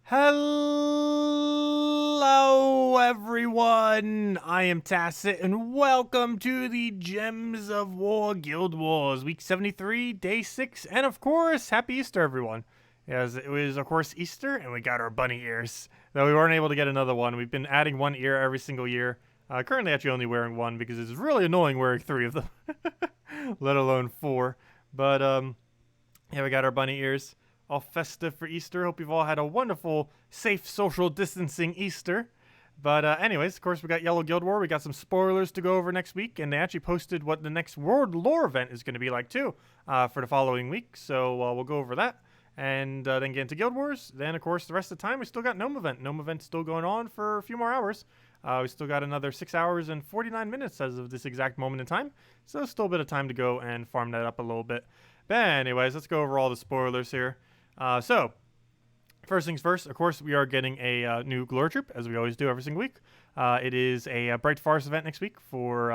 Hello, everyone. I am Tacet, and welcome to the Gems of War Guild Wars, week 73, day 6, and of course, happy Easter, everyone. Yes, it was, of course, Easter, and we got our bunny ears, though we weren't able to get another one. We've been adding one ear every single year. Currently, actually only wearing one because it's really annoying wearing 3 of them, let alone 4. But, yeah, we got our bunny ears. All festive for Easter. Hope you've all had a wonderful, safe, social distancing Easter. But anyways, of course, we got Yellow Guild War. We got some spoilers to go over next week, and they actually posted what the next World Lore event is going to be like, too, for the following week. So we'll go over that, and then get into Guild Wars. Then, of course, the rest of the time, we still got Gnome event. Gnome event's still going on for a few more hours. We still got another 6 hours and 49 minutes as of this exact moment in time. So still a bit of time to go and farm that up a little bit. But anyways, let's go over all the spoilers here. So, first things first, of course, we are getting a new Glory Troop, as we always do every single week. It is a Bright Forest event next week for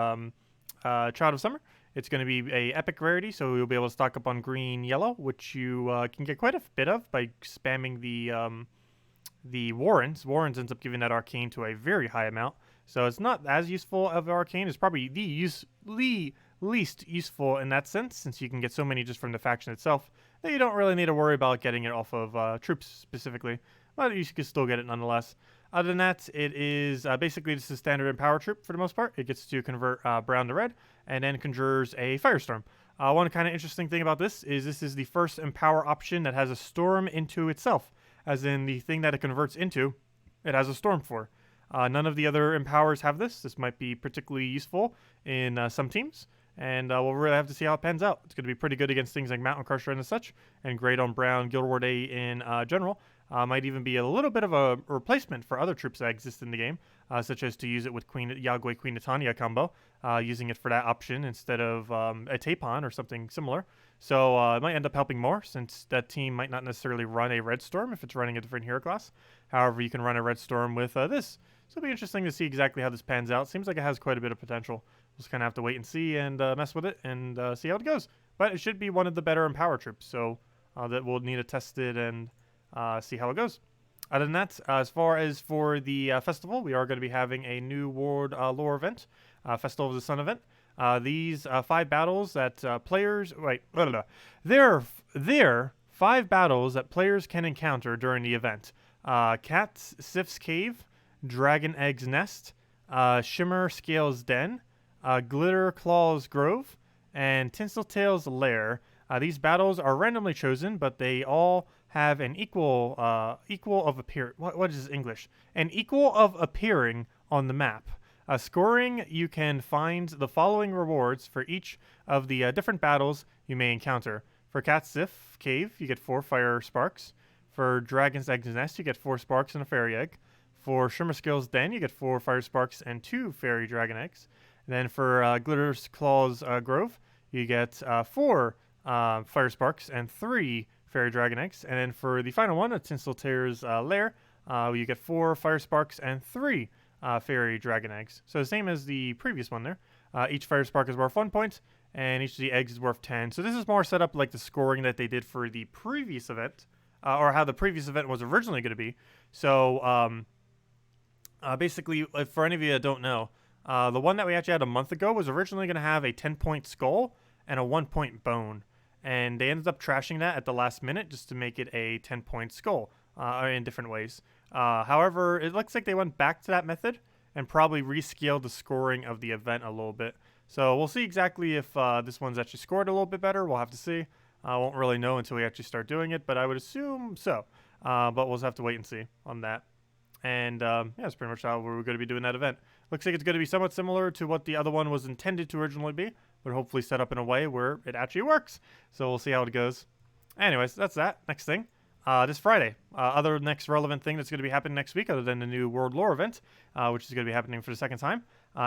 Child of Summer. It's going to be a epic rarity, so you'll be able to stock up on green, yellow, which you can get quite a bit of by spamming the Warrens. Warrens ends up giving that arcane to a very high amount, so it's not as useful of arcane. It's probably the least useful in that sense, since you can get so many just from the faction itself that you don't really need to worry about getting it off of troops specifically, but you can still get it nonetheless. Other than that, it is basically just a standard Empower troop for the most part. It gets to convert brown to red, and then conjures a Firestorm. One kind of interesting thing about this is the first Empower option that has a storm into itself, as in the thing that it converts into, it has a storm for. None of the other Empowers have this. This might be particularly useful in some teams. And we'll really have to see how it pans out. It's going to be pretty good against things like Mountain Crusher and such, and great on Brown Guild War Day in general. Might even be a little bit of a replacement for other troops that exist in the game, such as to use it with Yagwe Queen Netanya combo, using it for that option instead of a Tapon or something similar. So it might end up helping more, since that team might not necessarily run a Red Storm if it's running a different hero class. However, you can run a Red Storm with this. So it'll be interesting to see exactly how this pans out. Seems like it has quite a bit of potential. We'll just kind of have to wait and see and mess with it and see how it goes. But it should be one of the better Empower troops, so that we'll need to test it and see how it goes. Other than that, as far as for the festival, we are going to be having a new World Lore event, Festival of the Sun event. These 5 battles that players... Wait, There are 5 battles that players can encounter during the event. Cat Sif's Cave, Dragon Egg's Nest, Shimmer Scale's Den, Glitter Claw's Grove, and Tinseltail's Lair. These battles are randomly chosen, but they all have an equal of appear. What is English? An equal of appearing on the map. Scoring, you can find the following rewards for each of the different battles you may encounter. For Cat Sif Cave, you get 4 fire sparks. For Dragon's Egg's Nest, you get 4 sparks and a fairy egg. For Shimmer Scale's Den, you get 4 fire sparks and 2 fairy dragon eggs. And then for Glitter's Claw's Grove, you get 4 fire sparks and 3 fairy dragon eggs. And then for the final one, Tinseltail's Lair, you get 4 fire sparks and 3 fairy dragon eggs. So the same as the previous one there. Each fire spark is worth 1 point, and each of the eggs is worth 10. So this is more set up like the scoring that they did for the previous event, or how the previous event was originally going to be. So basically, for any of you that don't know, the one that we actually had a month ago was originally going to have a 10-point skull and a 1-point bone. And they ended up trashing that at the last minute just to make it a 10-point skull in different ways. However, it looks like they went back to that method and probably rescaled the scoring of the event a little bit. So we'll see exactly if this one's actually scored a little bit better. We'll have to see. I won't really know until we actually start doing it, but I would assume so. But we'll just have to wait and see on that. And yeah, that's pretty much how we're going to be doing that event. Looks like it's going to be somewhat similar to what the other one was intended to originally be, but hopefully set up in a way where it actually works. So we'll see how it goes. Anyways, that's that. Next thing. This Friday. Other next relevant thing that's going to be happening next week, other than the new World Lore event, which is going to be happening for the second time,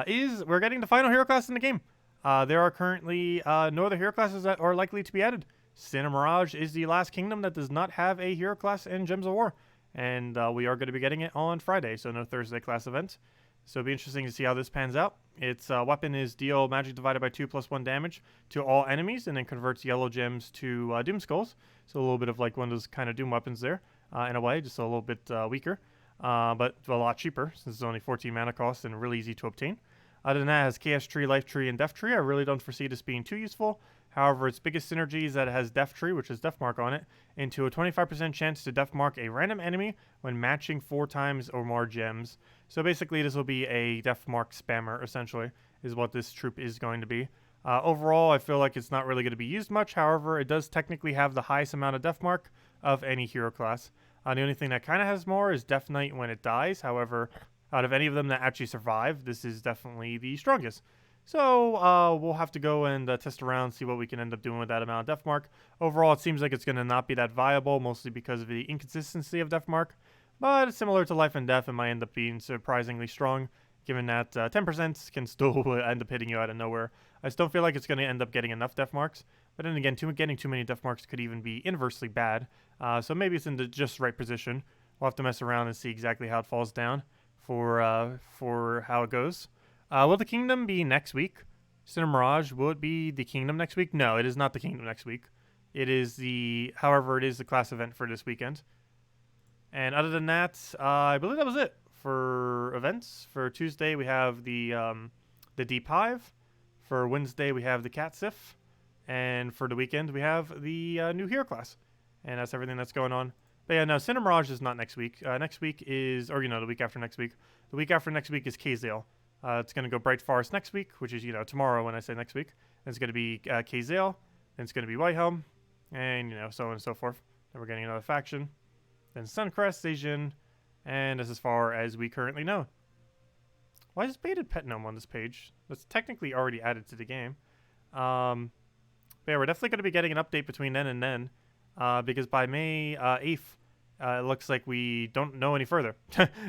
is we're getting the final hero class in the game. There are currently no other hero classes that are likely to be added. Sin and Mirage is the last kingdom that does not have a hero class in Gems of War. And we are going to be getting it on Friday, so no Thursday class event. So it'll be interesting to see how this pans out. Its weapon is deal magic divided by 2 plus 1 damage to all enemies, and then converts yellow gems to Doom Skulls. So a little bit of like one of those kind of Doom weapons there, in a way, just a little bit weaker, but a lot cheaper since it's only 14 mana cost and really easy to obtain. Other than that, it has Chaos Tree, Life Tree, and Death Tree. I really don't foresee this being too useful. However, its biggest synergy is that it has Death Tree, which is Death Mark on it, into a 25% chance to Death Mark a random enemy when matching 4 times or more gems. So basically, this will be a Death Mark spammer, essentially, is what this troop is going to be. Overall, I feel like it's not really going to be used much. However, it does technically have the highest amount of Death Mark of any hero class. The only thing that kind of has more is Death Knight when it dies. However, out of any of them that actually survive, this is definitely the strongest. So we'll have to go and test around, see what we can end up doing with that amount of Death Mark. Overall, it seems like it's going to not be that viable, mostly because of the inconsistency of Death Mark. But similar to Life and Death, it might end up being surprisingly strong, given that 10% can still end up hitting you out of nowhere. I still feel like it's going to end up getting enough Death Marks. But then again, getting too many Death Marks could even be inversely bad. So maybe it's in the just right position. We'll have to mess around and see exactly how it falls down for how it goes. Will the Kingdom be next week? Cinder Mirage, will it be the Kingdom next week? No, it is not the Kingdom next week. It is however, it is the class event for this weekend. And other than that, I believe that was it for events. For Tuesday, we have the Deep Hive. For Wednesday, we have the Cat Sif. And for the weekend, we have the new hero class. And that's everything that's going on. But yeah, no, Cinder Mirage is not next week. Next week is, or the week after next week. The week after next week is Kazale. It's going to go Bright Forest next week, which is, tomorrow when I say next week. Then it's going to be Kazale. Then it's going to be Whitehelm. And, so on and so forth. Then we're getting another faction. Then Suncrest, Asian. And that's as far as we currently know. Why is baited pet gnome on this page? That's technically already added to the game. But yeah, we're definitely going to be getting an update between then and then. Because by May 8th, it looks like we don't know any further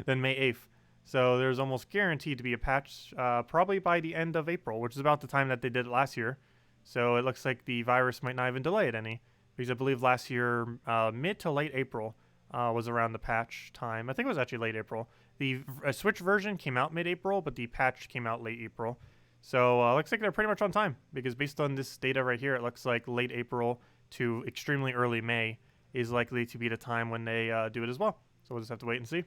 than May 8th. So there's almost guaranteed to be a patch probably by the end of April, which is about the time that they did it last year. So it looks like the virus might not even delay it any. Because I believe last year, mid to late April was around the patch time. I think it was actually late April. The Switch version came out mid-April, but the patch came out late April. So looks like they're pretty much on time. Because based on this data right here, it looks like late April to extremely early May is likely to be the time when they do it as well. So we'll just have to wait and see.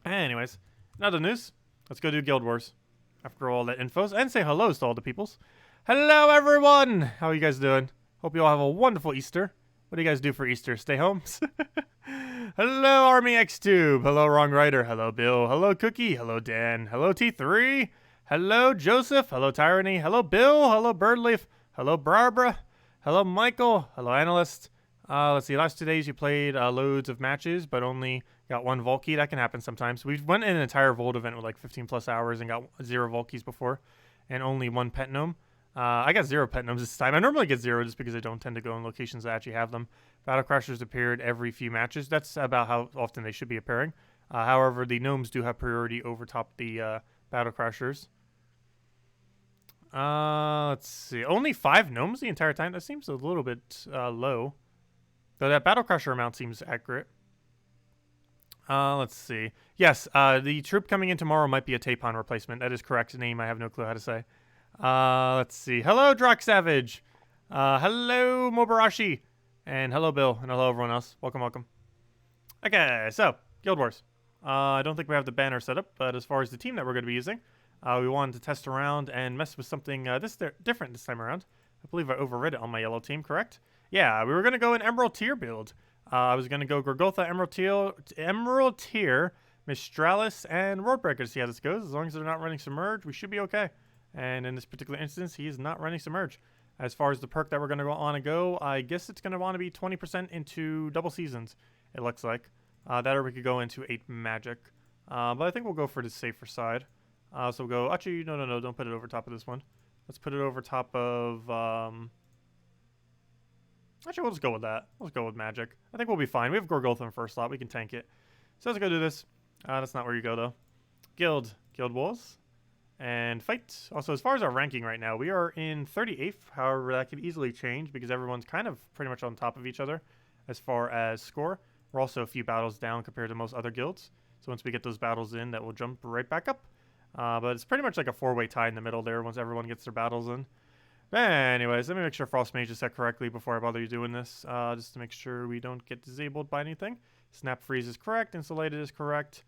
Anyways, in other news, let's go do Guild Wars. After all that info, and say hello to all the peoples. Hello, everyone! How are you guys doing? Hope you all have a wonderful Easter. What do you guys do for Easter? Stay home? Hello, Army Xtube. Hello, Wrong Writer. Hello, Bill. Hello, Cookie. Hello, Dan. Hello, T3. Hello, Joseph. Hello, Tyranny. Hello, Bill. Hello, Birdleaf. Hello, Barbara. Hello, Michael. Hello, Analyst. Let's see, last 2 days you played loads of matches, but only got 1 Vault key. That can happen sometimes. We went in an entire Vault event with like 15 plus hours and got 0 Vault keys before, and only 1 Pet Gnome. I got 0 Pet Gnomes this time. I normally get 0 just because I don't tend to go in locations that actually have them. Battle Crashers appeared every few matches. That's about how often they should be appearing. However, the Gnomes do have priority over top the Battle Crashers. Let's see. Only 5 Gnomes the entire time? That seems a little bit low. Though that Battle Crusher amount seems accurate. Let's see. Yes, the troop coming in tomorrow might be a Tapon replacement. That is correct. Name I have no clue how to say. Let's see. Hello, Drock Savage. Hello, Mobarashi. And hello, Bill. And hello, everyone else. Welcome, welcome. Okay, so, Guild Wars. I don't think we have the banner set up, but as far as the team that we're going to be using, we wanted to test around and mess with something different this time around. I believe I overrid it on my yellow team, correct? Yeah, we were going to go an Emerald Tier build. I was going to go Gorgotha, Emerald Tier, Mistralis, and Roadbreaker to see how this goes. As long as they're not running Submerge, we should be okay. And in this particular instance, he is not running Submerge. As far as the perk that we're going to want to go, I guess it's going to want to be 20% into Double Seasons, it looks like. That or we could go into 8 Magic. But I think we'll go for the safer side. So we'll go, actually, no, don't put it over top of this one. Let's put it over top of, actually, we'll just go with that. Let's go with Magic. I think we'll be fine. We have Gorgotha in first slot. We can tank it. So let's go do this. That's not where you go, though. Guild Wars. And fight. Also, as far as our ranking right now, we are in 38th. However, that could easily change because everyone's kind of pretty much on top of each other as far as score. We're also a few battles down compared to most other guilds. So once we get those battles in, that will jump right back up. But it's pretty much like a 4-way tie in the middle there once everyone gets their battles in. Anyways, let me make sure Frost Mage is set correctly before I bother you doing this, just to make sure we don't get disabled by anything. Snap Freeze is correct, Insulated is correct,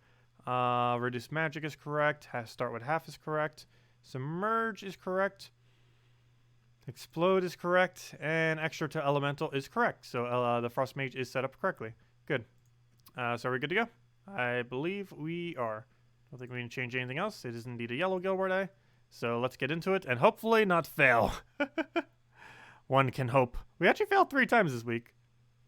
Reduce Magic is correct, Start with Half is correct, Submerge is correct, Explode is correct, and Extra to Elemental is correct. So the Frost Mage is set up correctly. Good. So are we good to go? I believe we are. I don't think we need to change anything else. It is indeed a yellow Guild War Day. So let's get into it and hopefully not fail. One can hope. We actually failed 3 times this week.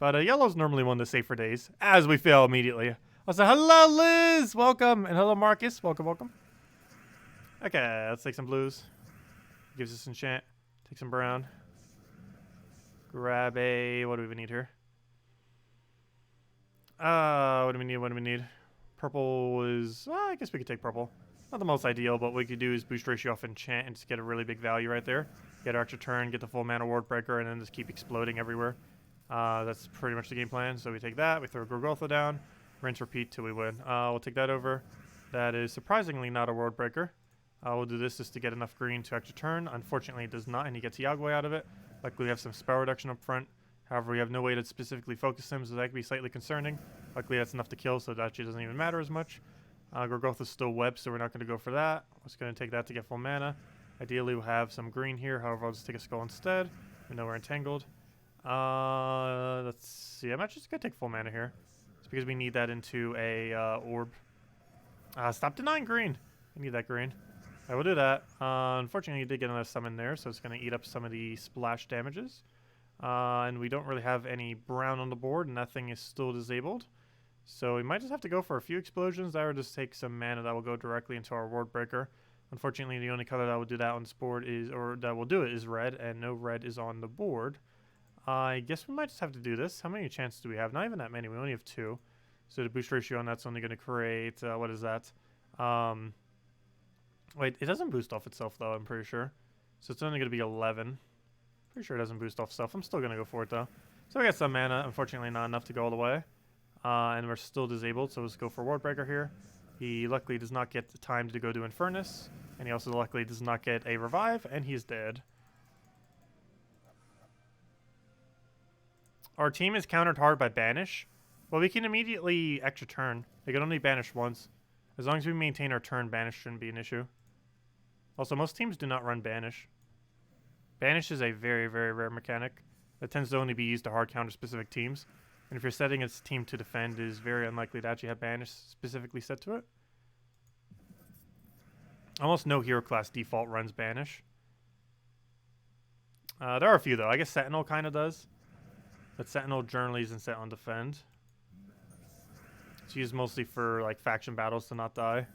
But yellow's normally one of the safer days, as we fail immediately. Also, hello Liz! Welcome! And hello Marcus. Welcome, welcome. Okay, let's take some blues. Gives us enchant. Take some brown. Grab a... what do we even need here? What do we need? Purple is... I guess we could take purple. Not the most ideal, but what we could do is boost ratio off enchant and just get a really big value right there. Get our extra turn, get the full mana ward breaker, and then just keep exploding everywhere. That's pretty much the game plan. So we take that, we throw Gorgotha down, rinse, repeat till we win. We'll take that over. That is surprisingly not a ward breaker. We'll do this just to get enough green to extra turn. Unfortunately, it does not, and he gets Yagway out of it. Luckily, we have some spell reduction up front. However, we have no way to specifically focus him, so that could be slightly concerning. Luckily, that's enough to kill, so that actually doesn't even matter as much. Gorgotha is still webbed, so we're not going to go for that. We're just going to take that to get full mana. Ideally, we'll have some green here. However, I'll just take a skull instead. We know we're entangled. Let's see. I'm actually just going to take full mana here. It's because we need that into a orb. Stop denying green. I need that green. I will do that. Unfortunately, you did get another summon there, so it's going to eat up some of the splash damages. And we don't really have any brown on the board, and that thing is still disabled. So we might just have to go for a few explosions. That would just take some mana that will go directly into our ward breaker. Unfortunately, the only color that will do that on this board is, or that will do it, is red, and no red is on the board. I guess we might just have to do this. How many chances do we have? Not even that many. We only have 2. So the boost ratio on that's only going to create, what is that? Wait, it doesn't boost off itself, though, I'm pretty sure. So it's only going to be 11. Pretty sure it doesn't boost off itself. I'm still going to go for it, though. So we got some mana. Unfortunately, not enough to go all the way. And we're still disabled, so let's go for Ward Breaker here. He luckily does not get the time to go do Infernus, and he also luckily does not get a revive, and he's dead. Our team is countered hard by Banish. Well, we can immediately extra turn. They can only banish once. As long as we maintain our turn, Banish shouldn't be an issue. Also, most teams do not run Banish. Banish is a very, very rare mechanic that tends to only be used to hard counter specific teams. And if you're setting a team to defend, it is very unlikely to actually have Banish specifically set to it. Almost no hero class default runs Banish. There are a few, though. I guess Sentinel kind of does. But Sentinel generally isn't set on defend. It's used mostly for like faction battles to not die.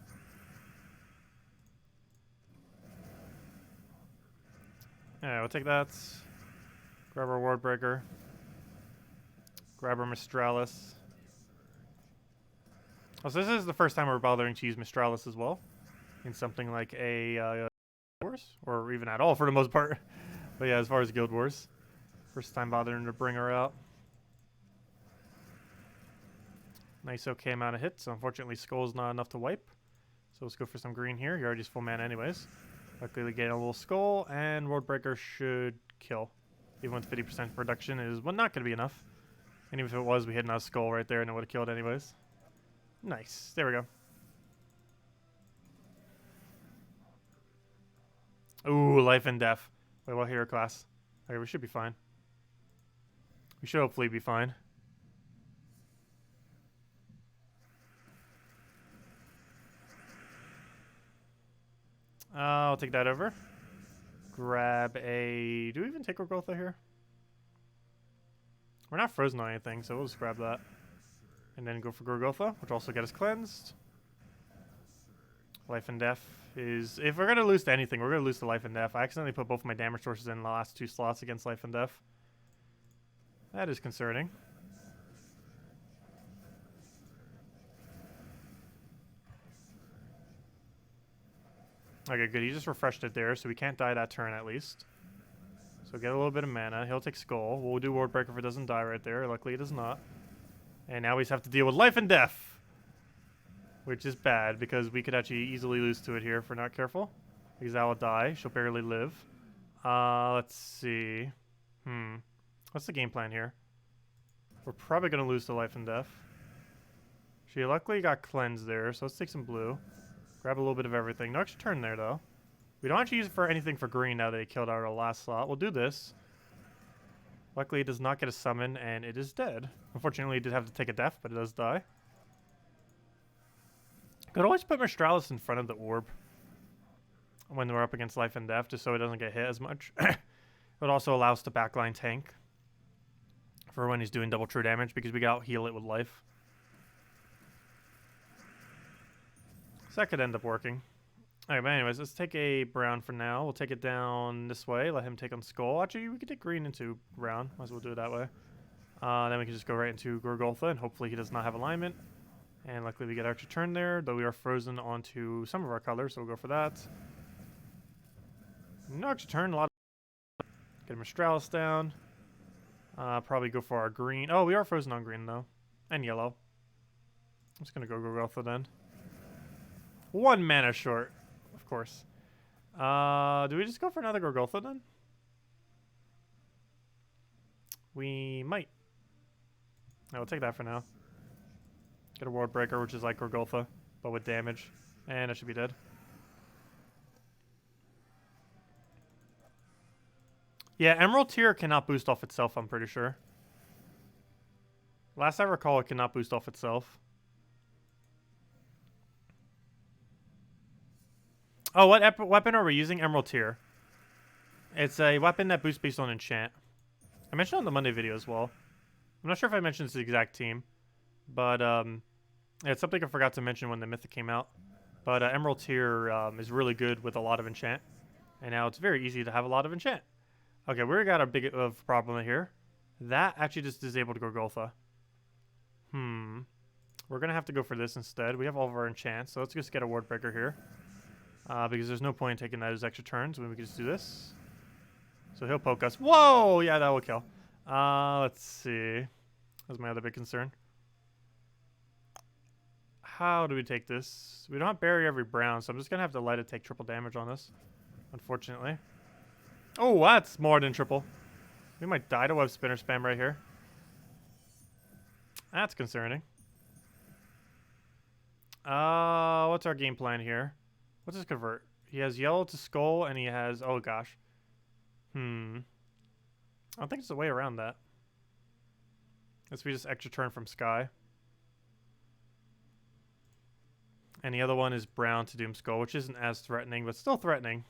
Yeah, we'll take that. Grab our Ward Breaker. Grab our Mistralis. Also, this is the first time we're bothering to use Mistralis as well. In something like a Wars, or even at all for the most part. But yeah, as far as Guild Wars. First time bothering to bring her out. Nice okay amount of hits. Unfortunately, Skull's not enough to wipe. So let's go for some green here. You're already full mana anyways. Luckily, we get a little Skull, and Ward Breaker should kill. Even with 50% reduction, it is not going to be enough. And even if it was, we hit another Skull right there, and it would have killed anyways. Nice. There we go. Ooh, Life and Death. Wait, what hero class? Okay, we should be fine. We should hopefully be fine. I'll take that over. Grab a... Do we even take Gorgotha here? We're not frozen on anything, so we'll just grab that. And then go for Gorgotha, which also get us cleansed. Life and Death is... If we're going to lose to anything, we're going to lose to Life and Death. I accidentally put both of my damage sources in the last 2 slots against Life and Death. That is concerning. Okay, good. He just refreshed it there, so we can't die that turn at least. So get a little bit of mana. He'll take Skull. We'll do Ward Breaker if it doesn't die right there. Luckily, it does not. And now we just have to deal with Life and Death. which is bad because we could actually easily lose to it here if we're not careful. Because that will die. She'll barely live. Let's see. What's the game plan here? We're probably going to lose to life and death. She luckily got cleansed there, so let's take some blue. Grab a little bit of everything. No extra turn there, though. We don't actually use it for anything for green now that they killed our last slot. We'll do this. Luckily, it does not get a summon, and it is dead. Unfortunately, it did have to take a death, but it does die. Could always put Mistralis in front of the orb when we're up against life and death, just so it doesn't get hit as much. It would also allow us to backline tank for when he's doing double true damage, because we can out heal it with life. So that could end up working. Alright, but anyways, let's take a brown for now. We'll take it down this way, let him take on skull. Actually, we could take green into brown. Might as well do it that way. Then we can just go right into Gorgoltha, and hopefully he does not have alignment. And luckily we get extra turn there, though we are frozen onto some of our colors, so we'll go for that. No extra turn, a lot of... Get Mistralis down. Probably go for our green. Oh, we are frozen on green, though. And yellow. I'm just going to go Gorgoltha then. 1 mana short, of course. Do we just go for another Gorgoltha then? We might. No, we'll take that for now. Get a World Breaker, which is like Gorgoltha, but with damage. And it should be dead. Yeah, Emerald Tier cannot boost off itself, I'm pretty sure. Last I recall, it cannot boost off itself. Oh, what weapon are we using? Emerald Tier. It's a weapon that boosts based on enchant. I mentioned it on the Monday video as well. I'm not sure if I mentioned it's the exact team. But, it's something I forgot to mention when the Mythic came out. But Emerald Tier is really good with a lot of enchant. And now it's very easy to have a lot of enchant. Okay, we got a big problem here. That actually just disabled Gorgoltha. We're going to have to go for this instead. We have all of our enchants, so let's just get a Ward Breaker here. Because there's no point in taking those extra turns when we can just do this. So he'll poke us. Whoa! Yeah, that will kill. Let's see. That's my other big concern. How do we take this? We don't have bury every brown, so I'm just going to have to let it take triple damage on this. Unfortunately. Oh, that's more than triple. We might die to web spinner spam right here. That's concerning. What's our game plan here? What's his convert? He has yellow to skull, and he has... Oh, gosh. I don't think there's a way around that. Let's be just extra turn from Sky. And the other one is brown to Doom Skull, which isn't as threatening, but still threatening.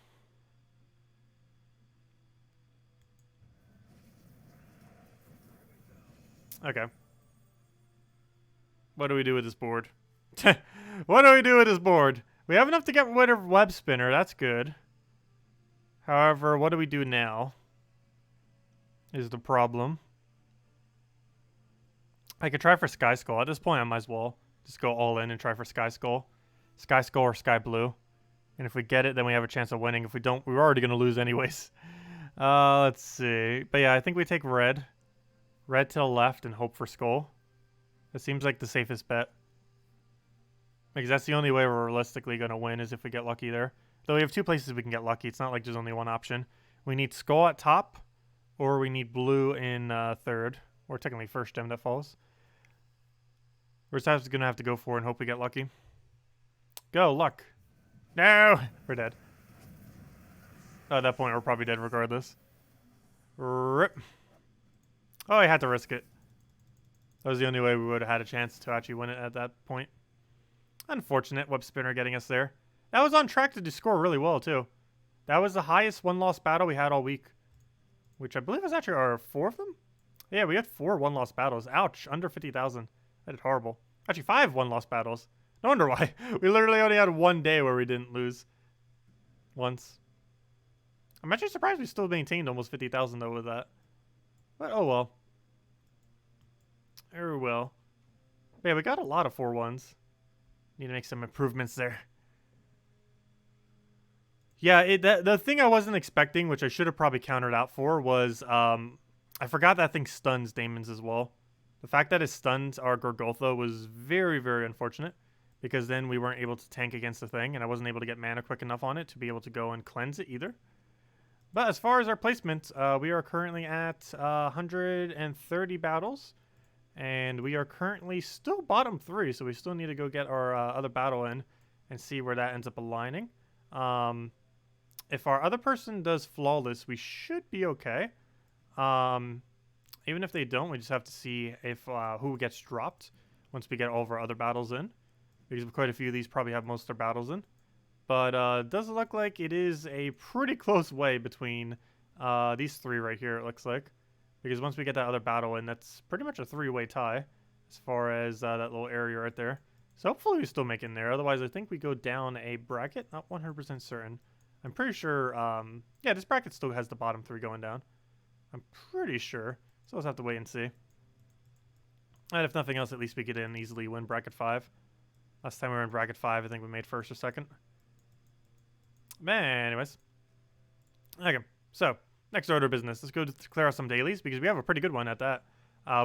Okay. What do we do with this board? What do we do with this board? We have enough to get rid of Web Spinner. That's good. However, what do we do now? Is the problem. I could try for Sky Skull. At this point, I might as well just go all in and try for Sky Skull. Sky Skull or Sky Blue. And if we get it, then we have a chance of winning. If we don't, we're already going to lose anyways. Let's see. But yeah, I think we take red. Red to the left and hope for Skull. That seems like the safest bet. Because that's the only way we're realistically going to win is if we get lucky there. Though we have 2 places we can get lucky. It's not like there's only one option. We need Skull at top, or we need blue in third. Or technically first gem that falls. We're just going to have to go for it and hope we get lucky. Go, luck. No! We're dead. At that point, we're probably dead regardless. Rip. Oh, I had to risk it. That was the only way we would have had a chance to actually win it at that point. Unfortunate web spinner getting us there. That was on track to score really well, too. That was the highest one-loss battle we had all week. Which I believe is actually our 4 of them? Yeah, we had 4 one-loss battles. Ouch, under 50,000. That is horrible. Actually, 5 one-loss battles. No wonder why. We literally only had 1 day where we didn't lose. Once. I'm actually surprised we still maintained almost 50,000 though with that. But oh well. Very well. But yeah, we got a lot of 4-1s. Need to make some improvements there. Yeah, the thing I wasn't expecting, which I should have probably countered out for, was I forgot that thing stuns Daemons as well. The fact that it stuns our Gorgoltha was very, very unfortunate. because then we weren't able to tank against the thing, and I wasn't able to get mana quick enough on it to be able to go and cleanse it either. But as far as our placement, we are currently at 130 battles, and we are currently still bottom 3, so we still need to go get our other battle in and see where that ends up aligning. If our other person does flawless, we should be okay. Even if they don't, we just have to see if who gets dropped once we get all of our other battles in, because quite a few of these probably have most of their battles in. But it does look like it is a pretty close way between these 3 right here, it looks like. Because once we get that other battle in, that's pretty much a 3-way tie as far as that little area right there. So hopefully we still make it in there. Otherwise, I think we go down a bracket. Not 100% certain. I'm pretty sure, yeah, this bracket still has the bottom 3 going down. I'm pretty sure. So let's have to wait and see. And if nothing else, at least we get in easily win bracket 5. Last time we were in bracket 5, I think we made 1st or 2nd. But anyways. Okay, so next order of business. Let's go to clear out some dailies, because we have a pretty good one at that.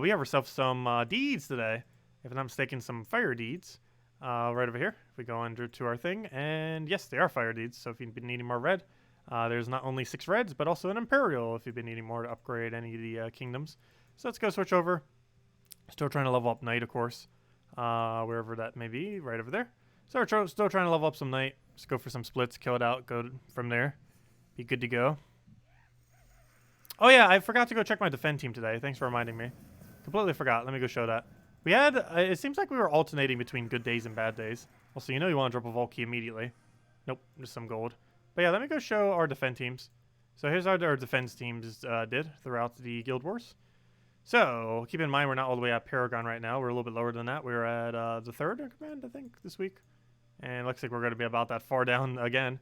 We have ourselves some deeds today. If I'm not mistaken, some fire deeds. Right over here. If we go under to our thing, and yes, they are fire deeds. So if you've been needing more red, there's not only 6 reds, but also an imperial if you've been needing more to upgrade any of the kingdoms. So let's go switch over. Still trying to level up knight, of course. Wherever that may be, right over there. So we're still trying to level up some knight. Just go for some splits, kill it out, go from there. Be good to go. Oh yeah, I forgot to go check my defend team today. Thanks for reminding me. Completely forgot. Let me go show that. We had, it seems like we were alternating between good days and bad days. Also, you know you want to drop a Volkey immediately. Nope, just some gold. But yeah, let me go show our defend teams. So here's how our defense teams did throughout the Guild Wars. So keep in mind we're not all the way at Paragon right now. We're a little bit lower than that. We're at the 3rd in command, I think, this week. And it looks like we're going to be about that far down again.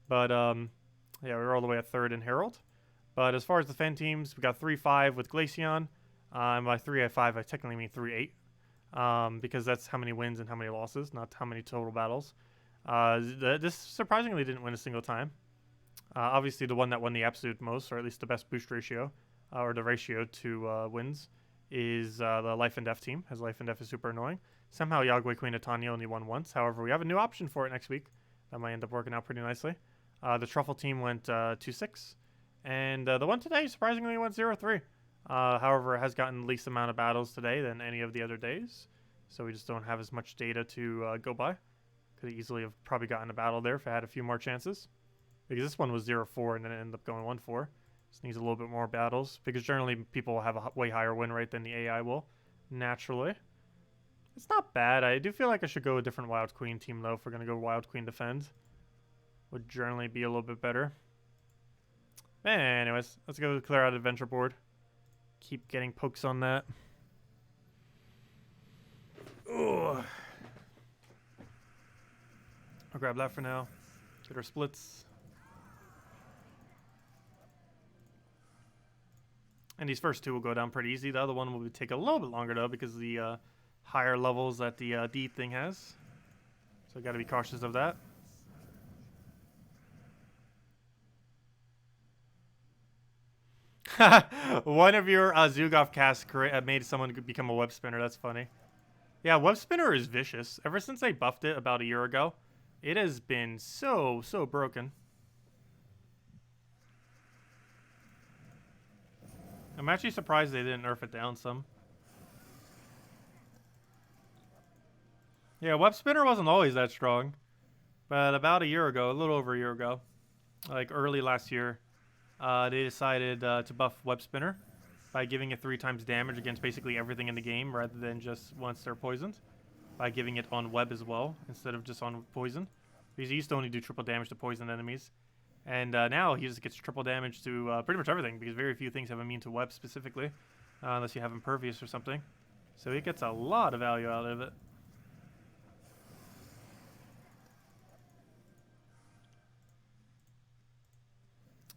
But yeah, we're all the way at 3rd in Herald. But as far as defend teams, we got 3-5 with Glaceon. By 3-5, I technically mean 3-8. Because that's how many wins and how many losses, not how many total battles. This surprisingly didn't win a single time. Obviously, the one that won the absolute most, or at least the best boost ratio, or the ratio to wins, is the Life and Death team, as Life and Death is super annoying. Somehow Yagwe Queen of Tanya only won once. However, we have a new option for it next week. That might end up working out pretty nicely. The Truffle team went 2-6. And the one today surprisingly went 0-3. However, it has gotten the least amount of battles today than any of the other days. So we just don't have as much data to go by. Could easily have probably gotten a battle there if I had a few more chances. Because this one was 0-4 and then it ended up going 1-4. Just needs a little bit more battles. Because generally people have a way higher win rate than the AI will. Naturally. It's not bad. I do feel like I should go a different Wild Queen team though if we're going to go Wild Queen defend. Would generally be a little bit better. Anyways, let's go clear out adventure board. Keep getting pokes on that. Ugh. I'll grab that for now. Get our splits. And these first 2 will go down pretty easy. The other one will take a little bit longer though because of the higher levels that the D thing has. So got to be cautious of that. One of your Zugov casts made someone become a web spinner. That's funny. Yeah, web spinner is vicious. Ever since they buffed it about a year ago, it has been so broken. I'm actually surprised they didn't nerf it down some. Yeah, web spinner wasn't always that strong. But about a year ago, a little over a year ago, like early last year, they decided to buff web spinner by giving it 3 times damage against basically everything in the game rather than just once they're poisoned. By giving it on web as well instead of just on poison. Because he used to only do triple damage to poison enemies. And now he just gets triple damage to pretty much everything because very few things have immune to web specifically. Unless you have impervious or something. So he gets a lot of value out of it.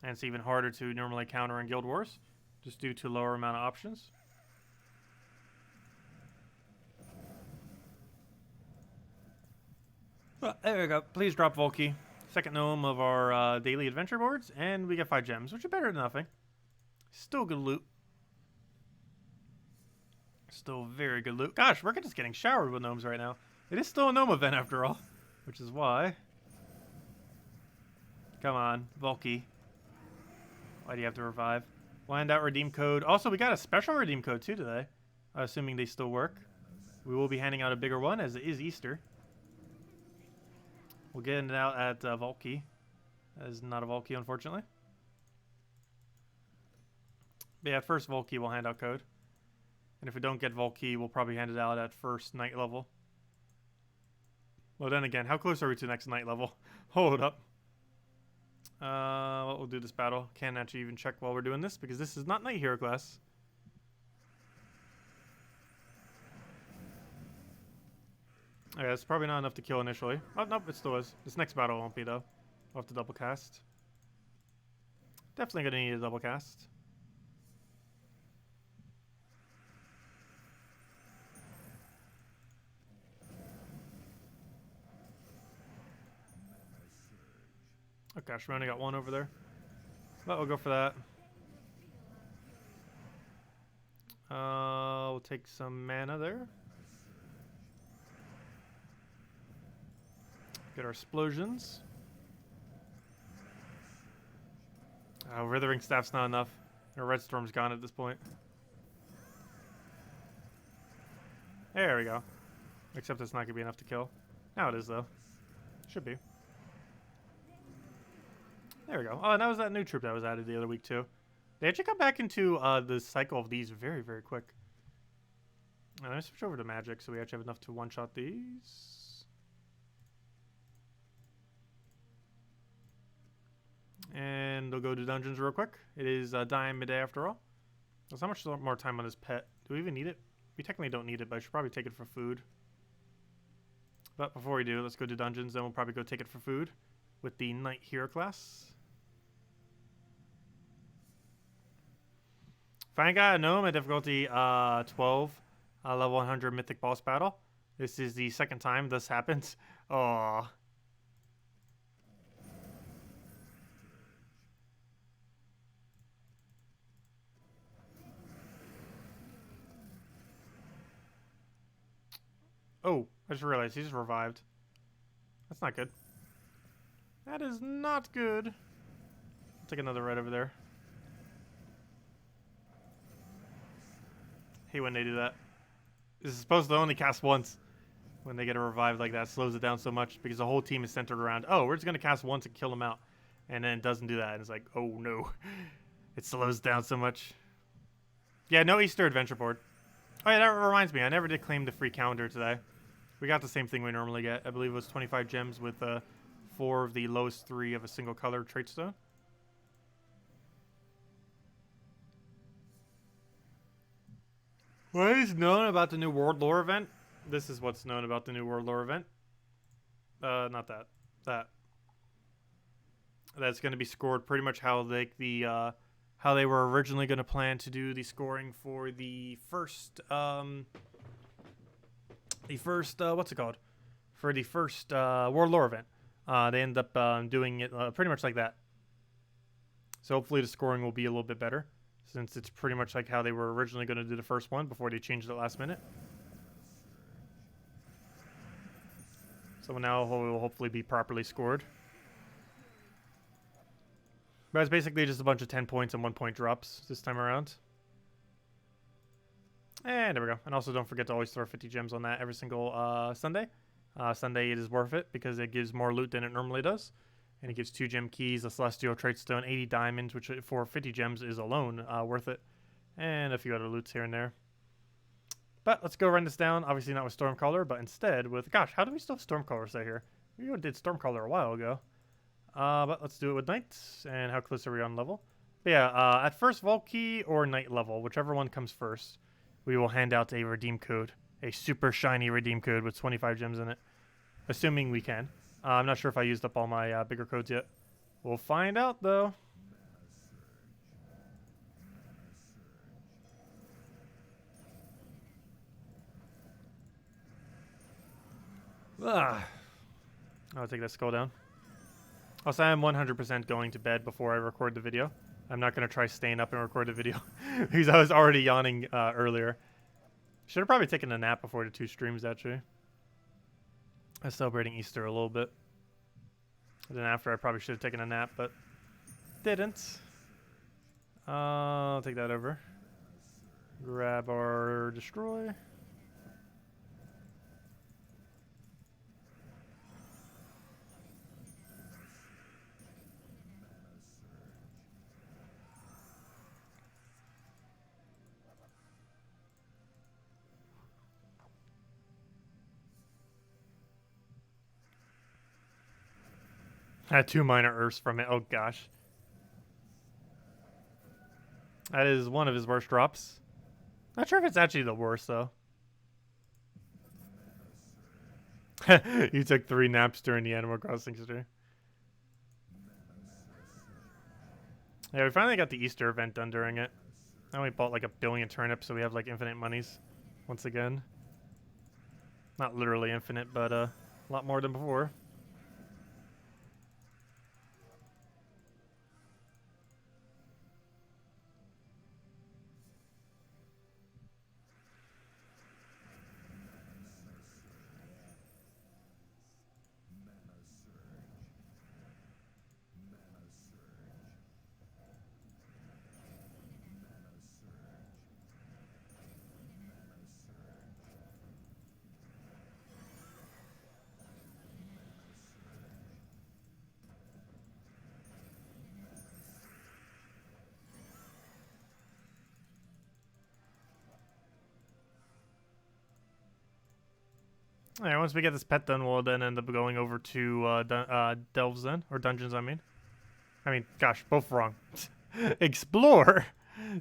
And it's even harder to normally counter in Guild Wars, just due to lower amount of options. Well, there we go. Please drop Volkey. Second gnome of our daily adventure boards, and we get 5 gems, which are better than nothing. Still good loot. Still very good loot. Gosh, we're just getting showered with gnomes right now. It is still a gnome event after all, which is why. Come on, Volky. Why do you have to revive? We'll hand out redeem code. Also, we got a special redeem code too today, assuming they still work. We will be handing out a bigger one as it is Easter. We'll get it out at Volky. That is not a Volky, unfortunately. But yeah, first Volky we'll hand out code. And if we don't get Volky, we'll probably hand it out at first night level. Well, then again, how close are we to next night level? Hold up. We'll do this battle. Can't actually even check while we're doing this because this is not Night Hero class. Okay, that's probably not enough to kill initially. Oh, nope, it still is. This next battle won't be, though. We'll have to double cast. Definitely gonna need a double cast. Oh gosh, we only got one over there. But we'll go for that. We'll take some mana there. Get our explosions. Withering Staff's not enough. Our Red Storm's gone at this point. There we go. Except it's not going to be enough to kill. Now it is, though. Should be. There we go. Oh, and that was that new troop that was added the other week, too. They actually got back into the cycle of these very, very quick. Let me switch over to magic so we actually have enough to one-shot these. And they'll go to dungeons real quick. It is dying midday after all. There's not much more time on this pet. Do we even need it? We technically don't need it, but I should probably take it for food. But before we do, let's go to dungeons. Then we'll probably go take it for food with the Night Hero class. Fine guy, Gnome at difficulty 12, level 100 mythic boss battle. This is the second time this happens. Aww. Oh, I just realized he just revived. That's not good. That is not good. I'll take another red over there. Hate when they do that. This is supposed to only cast once. When they get a revive like that, slows it down so much because the whole team is centered around, oh, we're just going to cast once and kill them out. And then it doesn't do that. And it's like, oh no. It slows down so much. Yeah, no Easter adventure board. Oh yeah, that reminds me. I never did claim the free calendar today. We got the same thing we normally get. I believe it was 25 gems with 4 of the lowest 3 of a single color trait stone. What is known about the new World Lore event? This is what's known about the new World Lore event. Not that. That. That's going to be scored pretty much how how they were originally going to plan to do the scoring for the first what's it called? For the first World Lore event. They end up doing it pretty much like that. So hopefully the scoring will be a little bit better, since it's pretty much like how they were originally going to do the first one before they changed it last minute. So now it will hopefully be properly scored. But it's basically just a bunch of 10 points and 1 point drops this time around. And there we go. And also don't forget to always throw 50 gems on that every single Sunday. Sunday it is worth it because it gives more loot than it normally does. And it gives 2 gem keys, a celestial trait stone, 80 diamonds, which for 50 gems is alone worth it. And a few other loots here and there. But let's go run this down. Obviously not with Stormcaller, but instead with... Gosh, how do we still have Stormcaller say here? We did Stormcaller a while ago. But let's do it with Night. And how close are we on level? But yeah, at first Volky or Night level, whichever one comes first, we will hand out a redeem code. A super shiny redeem code with 25 gems in it. Assuming we can. I'm not sure if I used up all my bigger codes yet. We'll find out, though. I'll take that skull down. Also, I am 100% going to bed before I record the video. I'm not going to try staying up and record the video because I was already yawning earlier. Should have probably taken a nap before the 2 streams, actually. I was celebrating Easter a little bit. And then after, I probably should have taken a nap, but didn't. I'll take that over. Grab our destroy. I had 2 minor earths from it. Oh gosh. That is one of his worst drops. Not sure if it's actually the worst though. You took 3 naps during the Animal Crossing stream. Yeah, we finally got the Easter event done during it. And we bought like 1 billion turnips, so we have like infinite monies. Once again. Not literally infinite, but a lot more than before. Alright, once we get this pet done, we'll then end up going over to delves then, or dungeons, I mean, gosh, both wrong. Explore,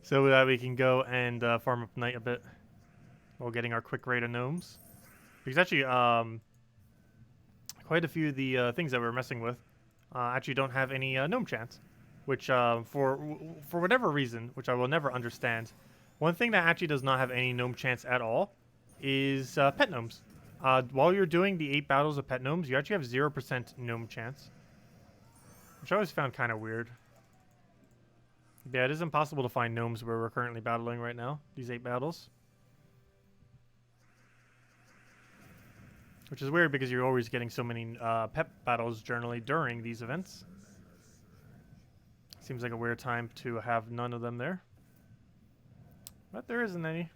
so that we can go and farm up night a bit while getting our quick raid of gnomes. Because actually, quite a few of the things that we're messing with actually don't have any gnome chance, which for whatever reason, which I will never understand, one thing that actually does not have any gnome chance at all is pet gnomes. While you're doing the 8 battles of pet gnomes, you actually have 0% gnome chance. Which I always found kind of weird. Yeah, it is impossible to find gnomes where we're currently battling right now. These 8 battles. Which is weird because you're always getting so many pet battles generally during these events. Seems like a weird time to have none of them there. But there isn't any.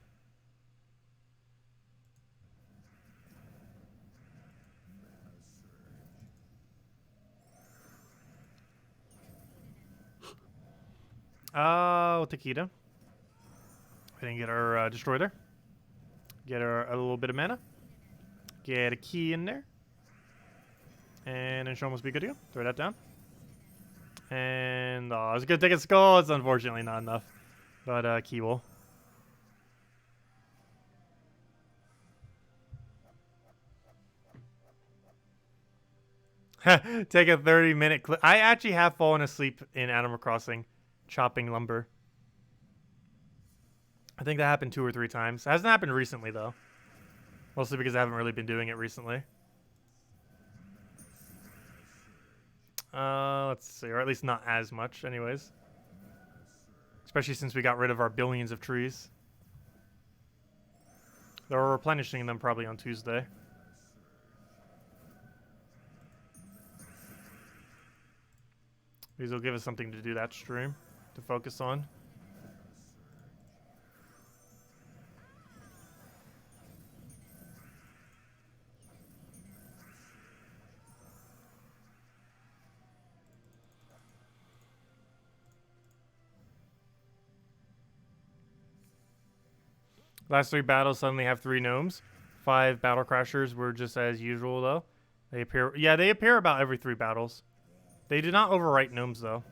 We'll take Ida. We didn't get our destroy there. Get our a little bit of mana. Get a key in there. And then she'll almost be good to go. Throw that down. And I was gonna take a skull. It's unfortunately not enough. But key will. Take a 30-minute clip. I actually have fallen asleep in Animal Crossing chopping lumber. I think that happened 2 or 3 times. It hasn't happened recently though. Mostly because I haven't really been doing it recently. Let's see, or at least not as much anyways. Especially since we got rid of our billions of trees. They're replenishing them probably on Tuesday. These will give us something to do that stream, to focus on. Last 3 battles suddenly have 3 gnomes. 5 battle crashers were just as usual though. They appear, yeah, they appear about every 3 battles. They do not overwrite gnomes though.